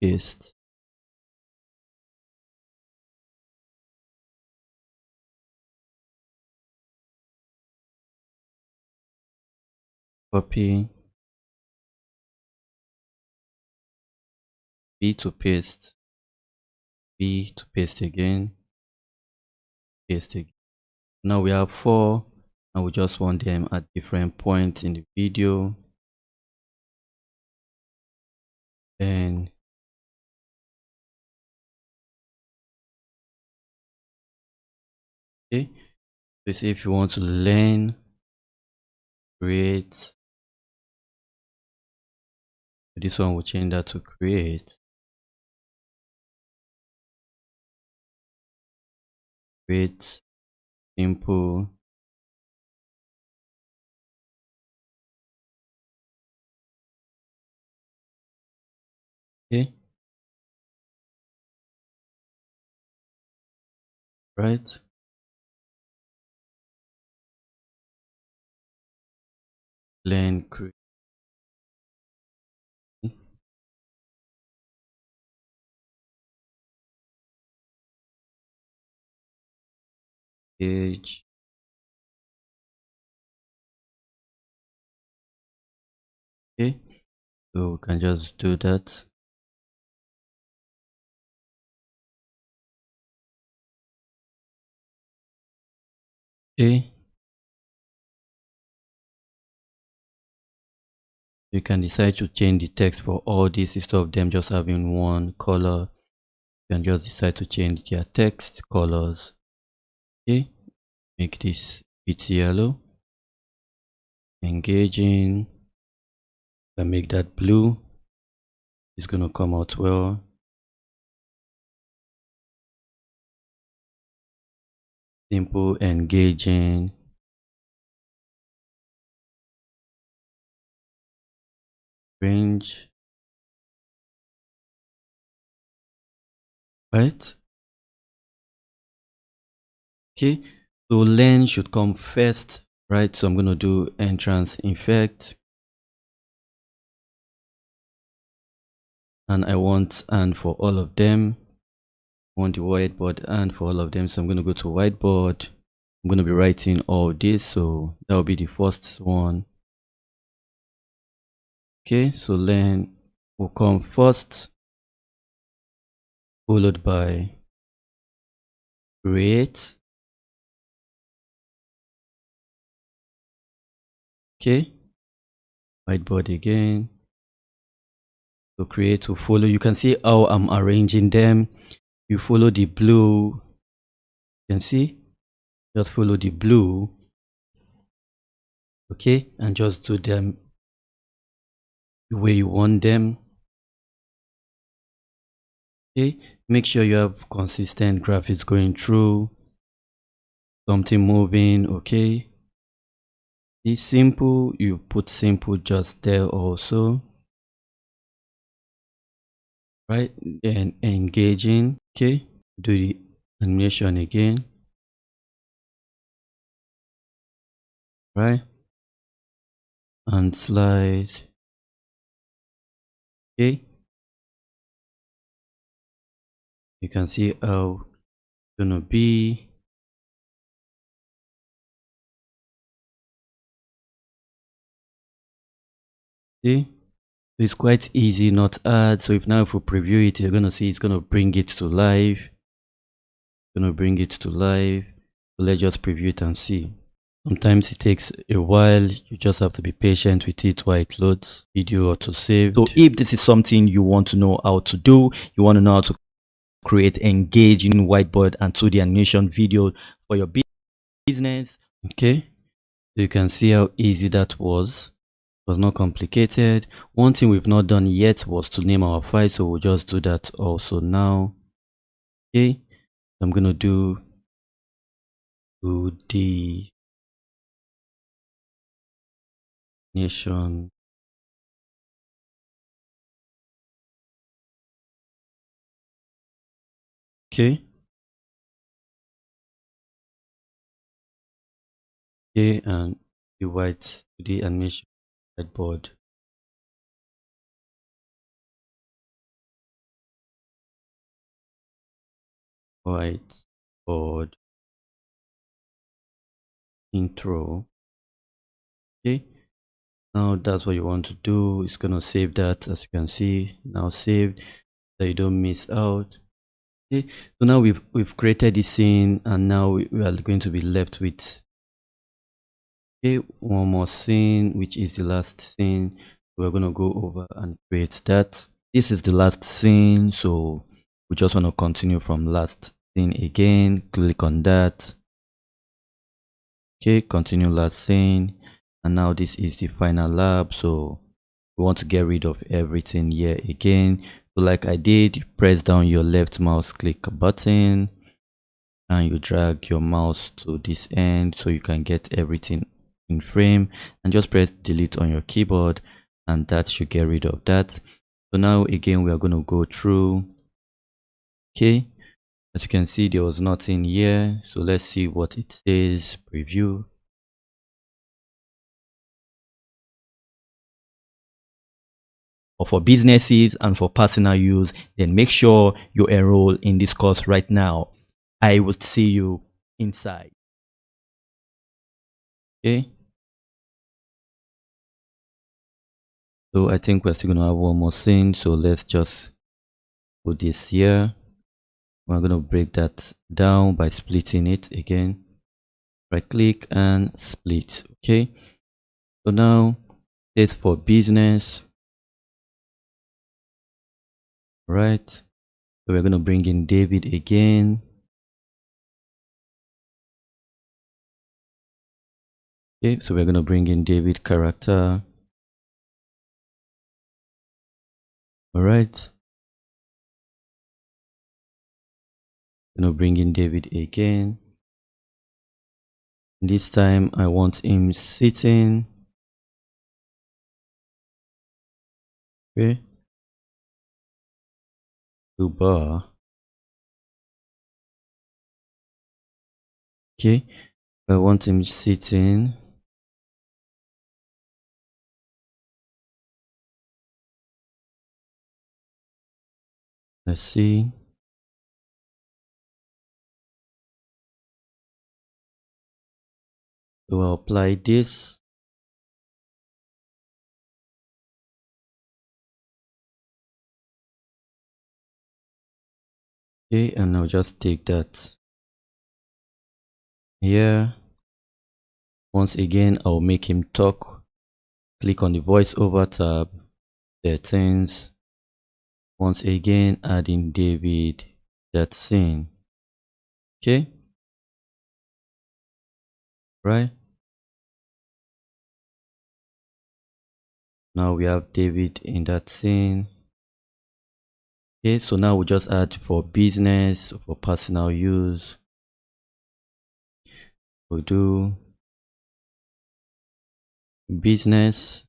paste. Copy. B to paste. B to paste again. Paste again. Now we have 4, and we just want them at different points in the video. And okay, so see if you want to learn, create. This one will change that to create. Create, simple. Okay. Right. Learn, create. Page. Okay. So we can just do that. Okay. You can decide to change the text for all these instead of them just having one color. You can just decide to change their text colors. Okay. Make this bit yellow. Engaging. And make that blue. It's gonna come out well. Simple, engaging. Range. Right. Okay, so learn should come first, right? So I'm going to do entrance effect, and I want and for all of them. I want the whiteboard and for all of them, so I'm going to go to whiteboard. I'm going to be writing all this, so that will be the first one. Okay, so learn will come first, followed by create. Okay, whiteboard again. So create to follow. You can see how I'm arranging them. You follow the blue. You can see, just follow the blue. okay, and just do them the way you want them. Okay, make sure you have consistent graphics going through, something moving. Okay, it's simple, you put simple just there also, right? Then engaging. Okay, do the animation again, right? And slide. Okay, you can see how it's gonna be. See, it's quite easy, not hard. So if we preview it, you're gonna see it's gonna bring it to life. Gonna bring it to life. So let's just preview it and see. Sometimes it takes a while. You just have to be patient with it while it loads video auto saved. So if this is something you want to know how to do, you want to know how to create engaging whiteboard and 2D animation video for your business. Okay, so you can see how easy that was. It was not complicated. One thing we've not done yet was to name our file, so we'll just do that also now. Okay, I'm gonna do the nation. Okay, okay, and the white the animation whiteboard. Whiteboard intro. Okay, now that's what you want to do. It's gonna save that, as you can see now saved, so you don't miss out. Okay, so now we've created this scene, and now we are going to be left with, okay, one more scene, which is the last scene. We're gonna go over and create that. This is the last scene, so we just want to continue from last scene again. Click on that. Okay, continue last scene, and now this is the final lab. So we want to get rid of everything here again. So like I did, press down your left mouse click button and you drag your mouse to this end so you can get everything in frame, and just press delete on your keyboard, and that should get rid of that. So now again we are going to go through. Okay, as you can see there was nothing here, so let's see what it says. Preview. Or for businesses and for personal use, then make sure you enroll in this course right now. I will see you inside. Okay, so I think we're still gonna have one more thing, so let's just put this here. We're gonna break that down by splitting it again. Right click and split. Okay, so now it's for business, right? So we're gonna bring in David again. Okay, so we're gonna bring in David character. All right, gonna bring in David again. This time I want him sitting. Okay, to bar. Okay, I want him sitting. Let's see. So I'll apply this. Okay, and I'll just take that here. Once again, I'll make him talk. Click on the voiceover tab, settings. Once again, add in David, that scene. Okay, right? Now we have David in that scene. Okay, so now we just add for business, for personal use. We'll do business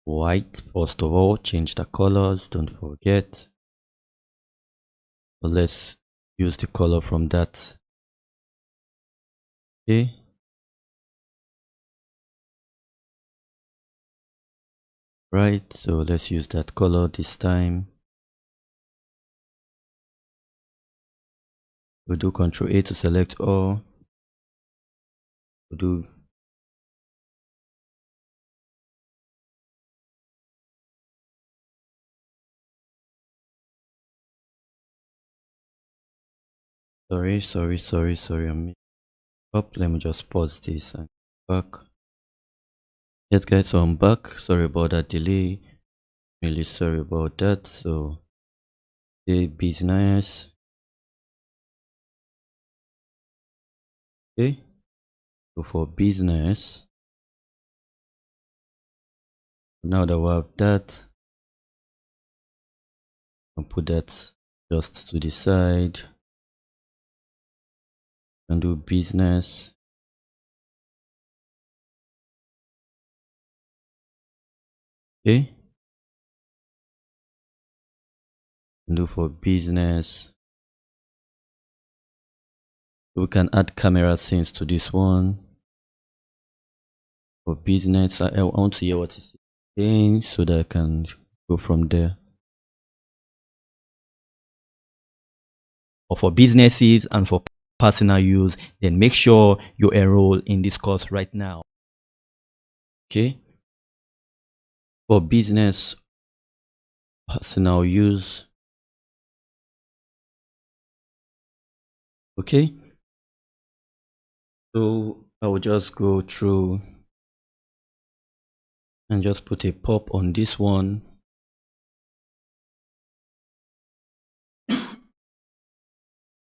white. First of all, change the colors, don't forget. So let's use the color from that. Okay. Right, so let's use that color this time. We'll do Ctrl A to select all. We'll do sorry, I messed up. Let me just pause this and back. Yes guys, so I'm back. Sorry about that delay. Really sorry about that. So the business. Okay. So for business, now that we have that, I'll put that just to the side and do business. Okay. And do for business. We can add camera scenes to this one. For business, I want to hear what is saying so that I can go from there. Or for businesses and for personal use, then make sure you enroll in this course right now. Okay. For business, personal use. Okay. So I will just go through and just put a pop on this one.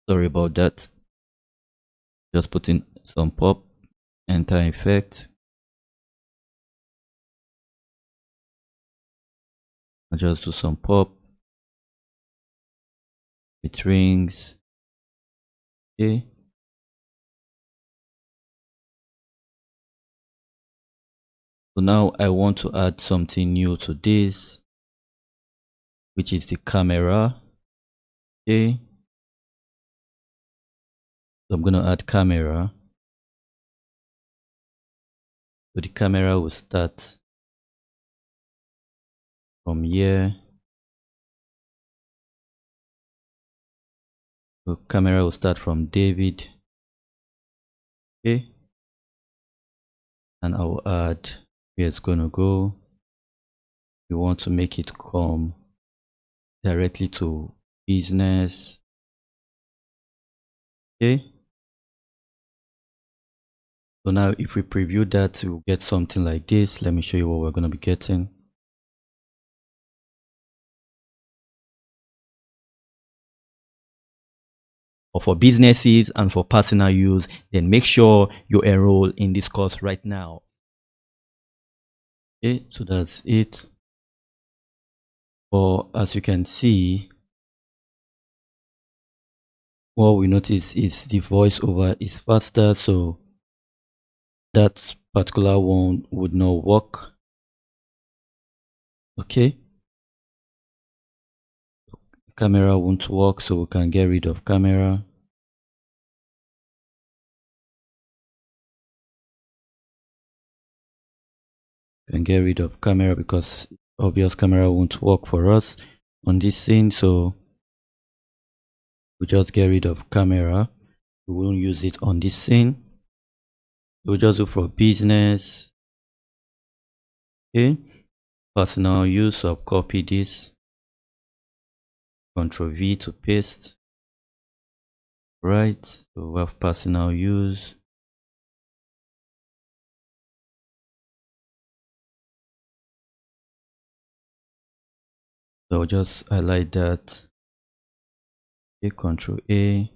Sorry about that. Just put in some pop, enter effect. I'll just do some pop. It rings. Okay. So now I want to add something new to this, which is the camera. Okay. So I'm going to add camera. So the camera will start from here. So camera will start from David. Okay. And I will add where it's going to go. We want to make it come directly to business. Okay. So now if we preview that, we'll get something like this. Let me show you what we're going to be getting. Or for businesses and for personal use, then make sure you enroll in this course right now. Okay, so that's it. Or as you can see, what we notice is the voiceover is faster, so that particular one would not work. Okay, camera won't work, so we can get rid of camera. Can get rid of camera because obvious camera won't work for us on this scene, so we just get rid of camera. We won't use it on this scene. We'll just do for business. Okay, personal use. So I'll copy this, Ctrl V to paste. Right, so we have personal use. So I'll just highlight that. Okay, Ctrl A,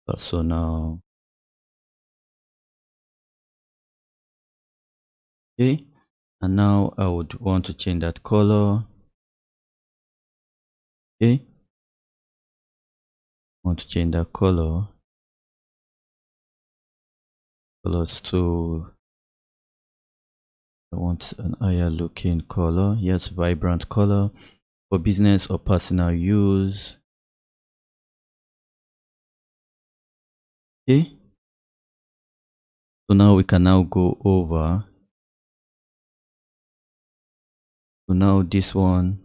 personal. Okay, and now I would want to change that color. Okay, want to change that colors to, I want an higher looking color. Yes, vibrant color for business or personal use. Okay, so now we can now go over. So now this one,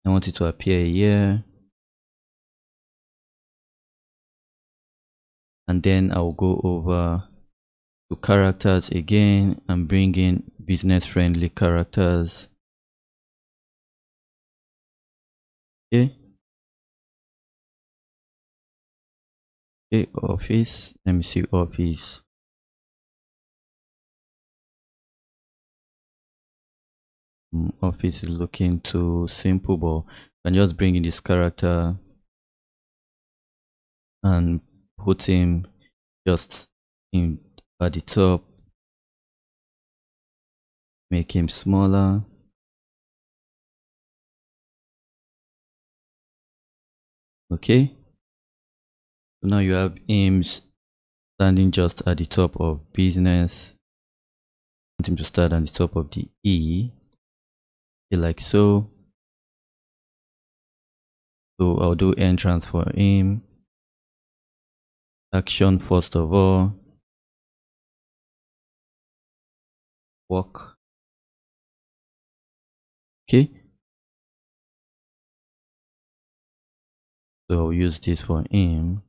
I want it to appear here, and then I'll go over to characters again and bring in business friendly characters. Okay, okay, office, let me see office. Office is looking too simple, but I can just bring in this character and put him just in at the top, make him smaller. Okay, so now you have him standing just at the top of business. I want him to start at the top of the E, okay, like so. So I'll do entrance for him. Action first of all. Walk. Okay, so I'll use this for him.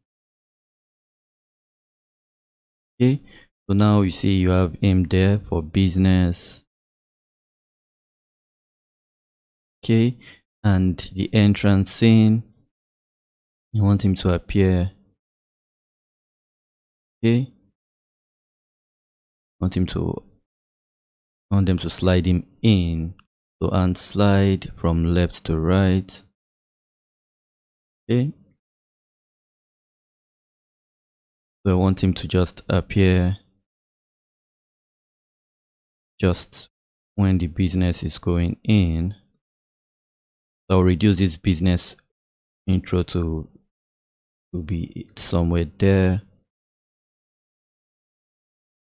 Okay, so now you see you have him there for business. Okay, and the entrance scene, you want him to appear. Okay, want him to want them to slide him in. So and slide from left to right. Okay, so I want him to just appear just when the business is going in. So I'll reduce this business intro to be somewhere there.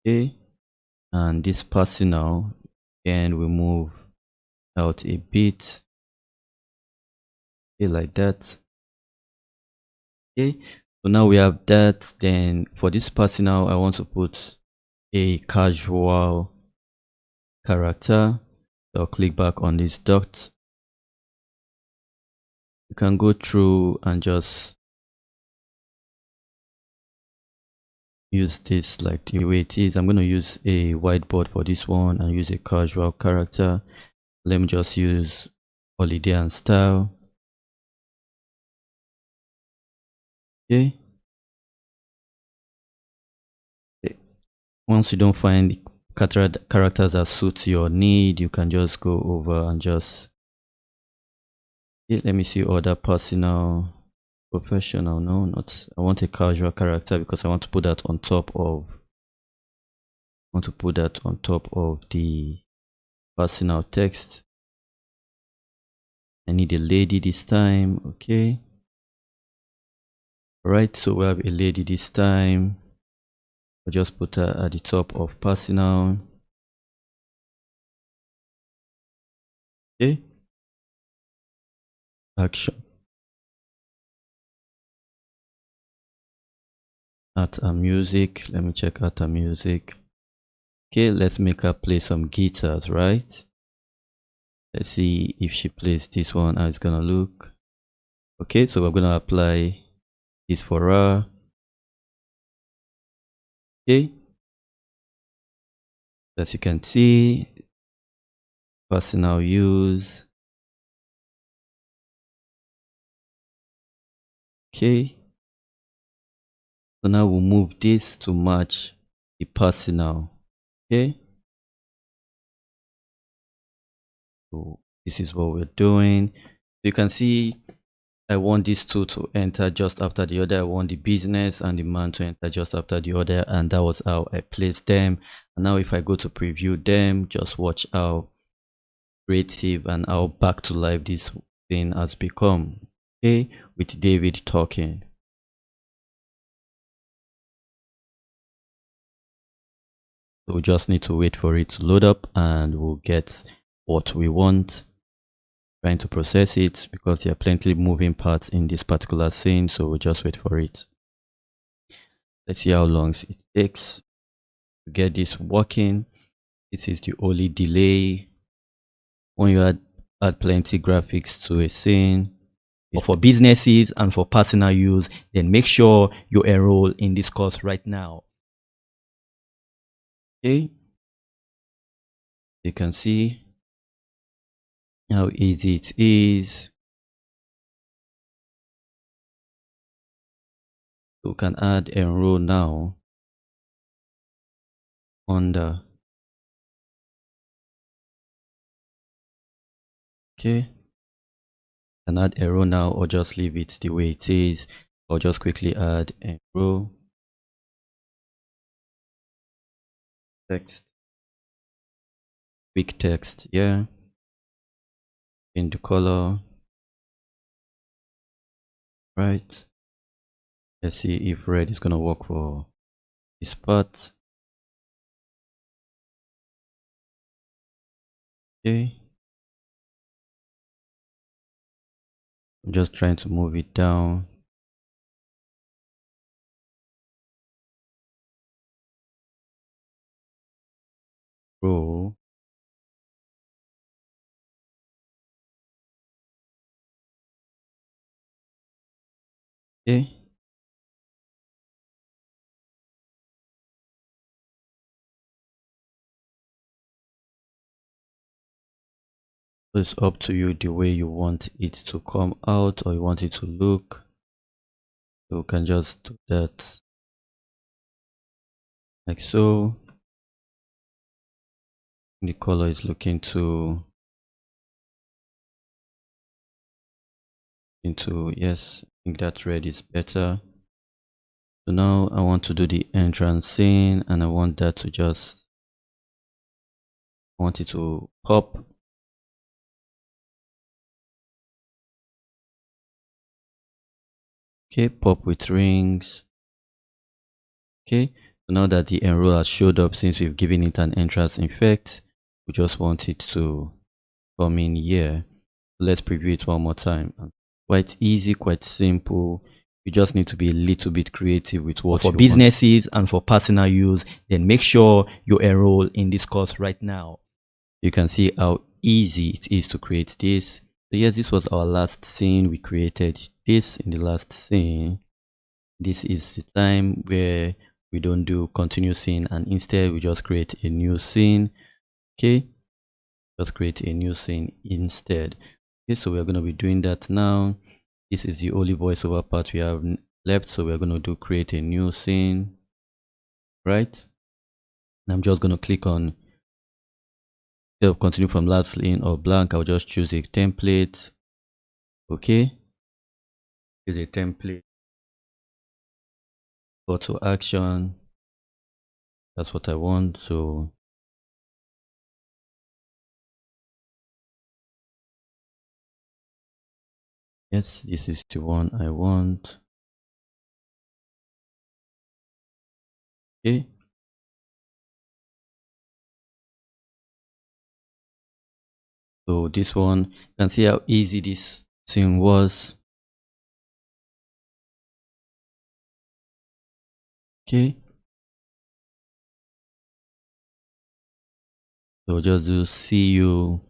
Okay, and this personal, and we move out a bit. Okay, like that. Okay, so now we have that. Then for this personal, I want to put a casual character. So I'll click back on this dot. You can go through and just use this like the way it is. I'm going to use a whiteboard for this one and use a casual character. Let me just use holiday and style. Okay, once you don't find characters that suit your need, you can just go over and just, okay, let me see other personal, professional. No, not, I want a casual character because I want to put that on top of, the personal text. I need a lady this time. Okay, all right, so we have a lady this time. I'll just put her at the top of personal. Okay, action. At a music, let me check at a music. Okay, let's make her play some guitars, right? Let's see if she plays this one, how it's gonna look. Okay, so we're gonna apply this for her. Okay, as you can see, personal use. Okay, so now we'll move this to match the personal. Okay, so this is what we're doing. You can see I want these two to enter just after the other. I want the business and the man to enter just after the other, and that was how I placed them. And now if I go to preview them, just watch how creative and how back to life this thing has become. Okay, with David talking. So we just need to wait for it to load up and we'll get what we want. Trying to process it because there are plenty moving parts in this particular scene, so we'll just wait for it. Let's see how long it takes to get this working. This is the only delay when you add plenty graphics to a scene. But for businesses and for personal use, then make sure you enroll in this course right now. Okay, you can see how easy it is. So we can add enroll now under. Okay, can add enroll now or just leave it the way it is, or just quickly add enroll text, quick text, yeah, in the color, right? Let's see if red is gonna work for this part. Okay, I'm just trying to move it down. Row. Okay, so it's up to you the way you want it to come out or you want it to look. So you can just do that like so. The color is looking to into, yes, I think that red is better. So now I want to do the entrance scene and I want that to just, I want it to pop. Okay, pop with rings. Okay, so now that the enroll has showed up, since we've given it an entrance effect, we just want it to come in here. Let's preview it one more time. Quite easy, quite simple. You just need to be a little bit creative with what for businesses and for personal use. Then make sure you enroll in this course right now. You can see how easy it is to create this. So yes, this was our last scene. We created this in the last scene. This is the time where we don't do continue scene and instead we just create a new scene. Okay, just create a new scene instead. Okay, so we're going to be doing that now. This is the only voiceover part we have left, so we're going to do create a new scene, right? And I'm just going to click on continue from last scene or blank. I'll just choose a template. Okay, choose a template, go to action. That's what I want. So yes, this is the one I want. Okay, so this one, you can see how easy this scene was. Okay, so just do see you.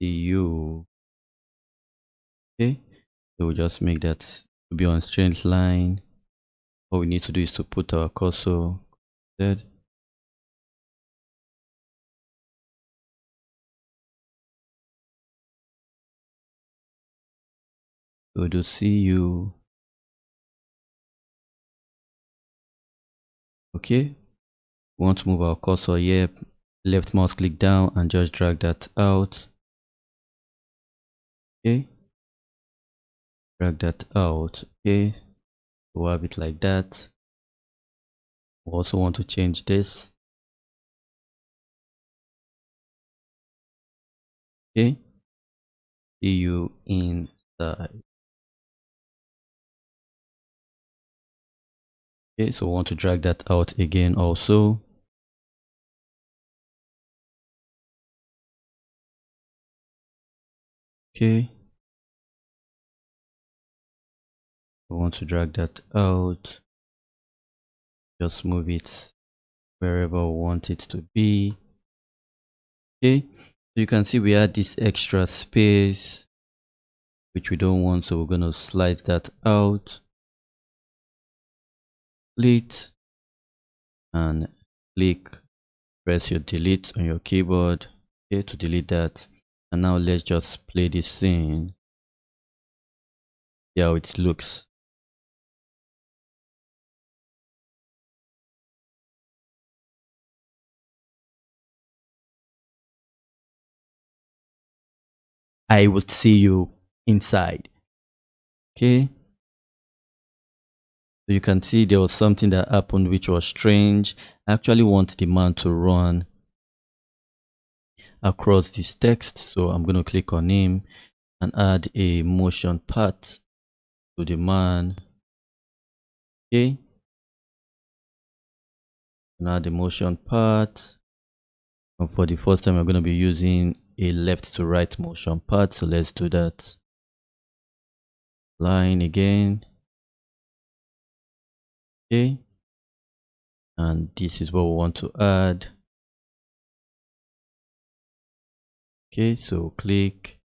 See you. Okay, so we'll just make that to be on straight line. All we need to do is to put our cursor there. We'll do see you. Okay, we want to move our cursor here, left mouse click down and just drag that out. Okay, drag that out. Okay, we'll have it like that. We also want to change this. Okay, see you inside. Okay, so we want to drag that out again also. Okay, we want to drag that out. Just move it wherever we want it to be. Okay, so you can see we had this extra space which we don't want, so we're going to slide that out, split, and click, press your delete on your keyboard, okay, to delete that. And now let's just play this scene, see how it looks. I will see you inside. Okay, so you can see there was something that happened which was strange. I actually want the man to run across this text, so I'm going to click on him and add a motion path to the man. Okay, now the motion path, and for the first time I'm going to be using a left to right motion path, so let's do that. Line again. Okay, and this is what we want to add. Okay, so click,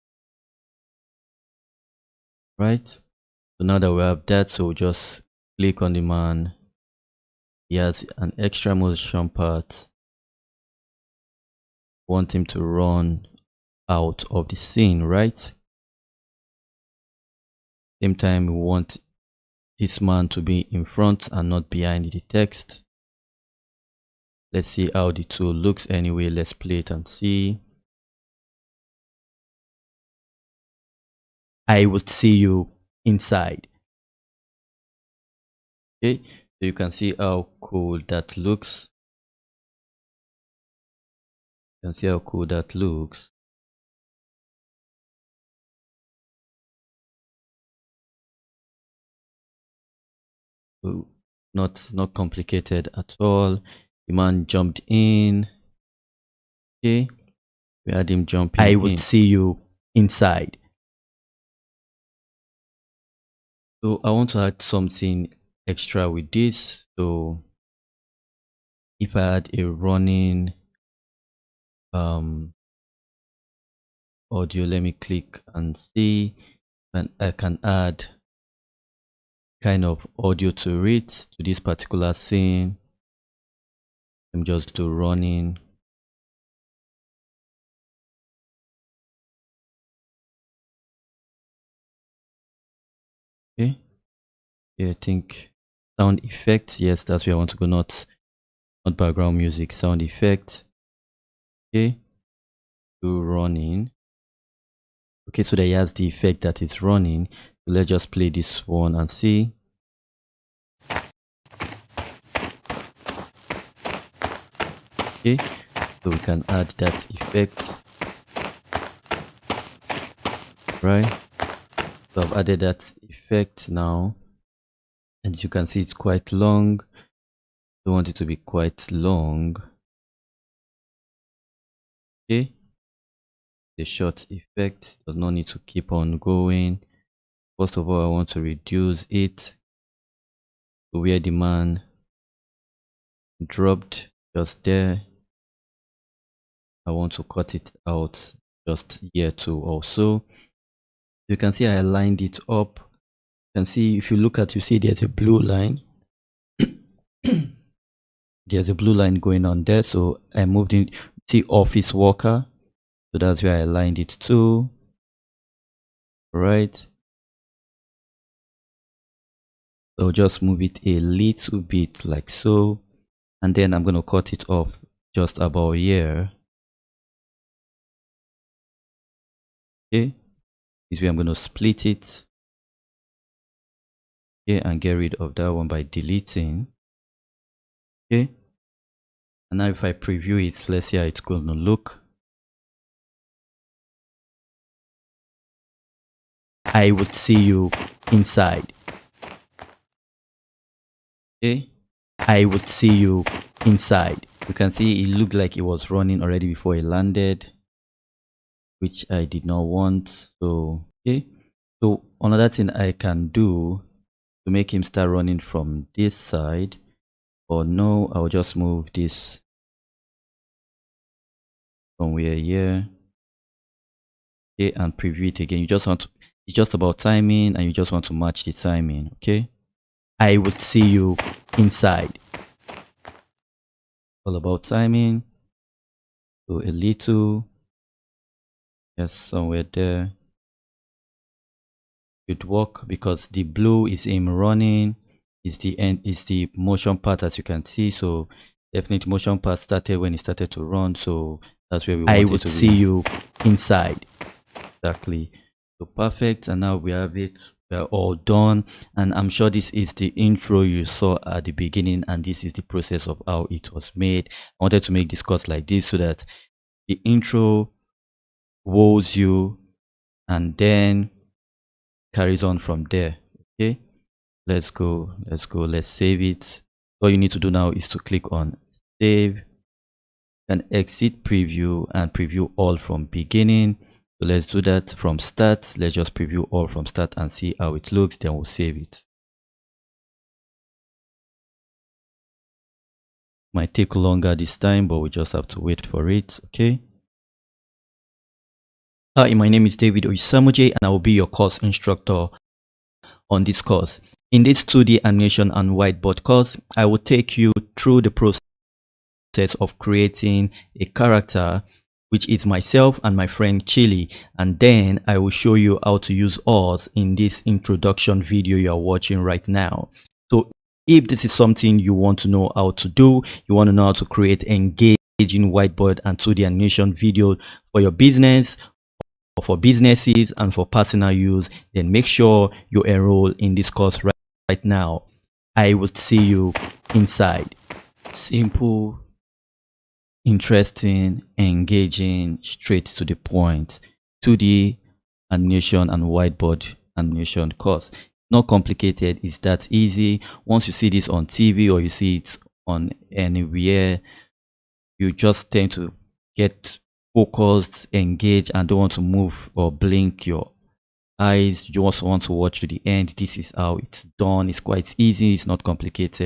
right? So now that we have that, so just click on the man. He has an extra motion path. Want him to run out of the scene, right? Same time, we want this man to be in front and not behind the text. Let's see how the tool looks anyway. Let's play it and see. I will see you inside. Okay, so you can see how cool that looks. You can see how cool that looks. So not complicated at all. The man jumped in. Okay, we had him jumping in. I will see you inside. So I want to add something extra with this. So if I had a running audio, let me click and see, and I can add kind of audio to it to this particular scene. I'm just do running. Okay, yeah, I think sound effects, yes, that's where I want to go, not background music, sound effects. Okay, do running. Okay, so they has the effect that is running. So let's just play this one and see. Okay, so we can add that effect, right? So I've added that effect now, and you can see it's quite long. I want it to be quite long. Okay, the short effect does not need to keep on going. First of all, I want to reduce it to where the man dropped, just there. I want to cut it out just here too also. You can see I aligned it up. You can see, if you look at, you see there's a blue line. There's a blue line going on there, so I moved in. See office worker, so that's where I aligned it to. Right, so just move it a little bit like so. and then I'm going to cut it off just about here. Okay, this way I'm going to split it. Okay, and get rid of that one by deleting. Okay, and now if I preview it, let's see how it's going to look. I would see you inside. Okay, I would see you inside. You can see it looked like it was running already before it landed, which I did not want. So okay, so another thing I can do to make him start running from this side, or no, I'll just move this somewhere here. Okay, and preview it again. You just want to, it's just about timing, and you just want to match the timing. Okay, I would see you inside. All about timing. So a little, yes, somewhere there should work, because the blue is him running, is the end, is the motion part, as you can see. So definitely motion part started when it started to run, so that's where we want it to be. I would see you inside. Exactly. So perfect, and now we have it. We're all done, and I'm sure this is the intro you saw at the beginning, and this is the process of how it was made. I wanted to make this course like this so that the intro wows you and then carries on from there. Okay, let's go, let's save it. All you need to do now is to click on save and exit preview and preview all from beginning. So let's do that from start. Let's just preview all from start and see how it looks, then we'll save it. Might take longer this time, but we just have to wait for it. Okay, hi, my name is David Oyisamoje, and I will be your course instructor on this course. In this 2D animation and whiteboard course, I will take you through the process of creating a character, which is myself and my friend Chili, and then I will show you how to use us in this introduction video you are watching right now. So if this is something you want to know how to do, you want to know how to create engaging whiteboard and 2D animation video for your business, or for businesses and for personal use, then make sure you enroll in this course right now. I would see you inside. Simple, interesting, engaging, straight to the point 2D animation and whiteboard animation course. Not complicated, it's that easy. Once you see this on TV or you see it on anywhere, you just tend to get focused, engaged, and don't want to move or blink your eyes. You just want to watch to the end. This is how it's done. It's quite easy, it's not complicated.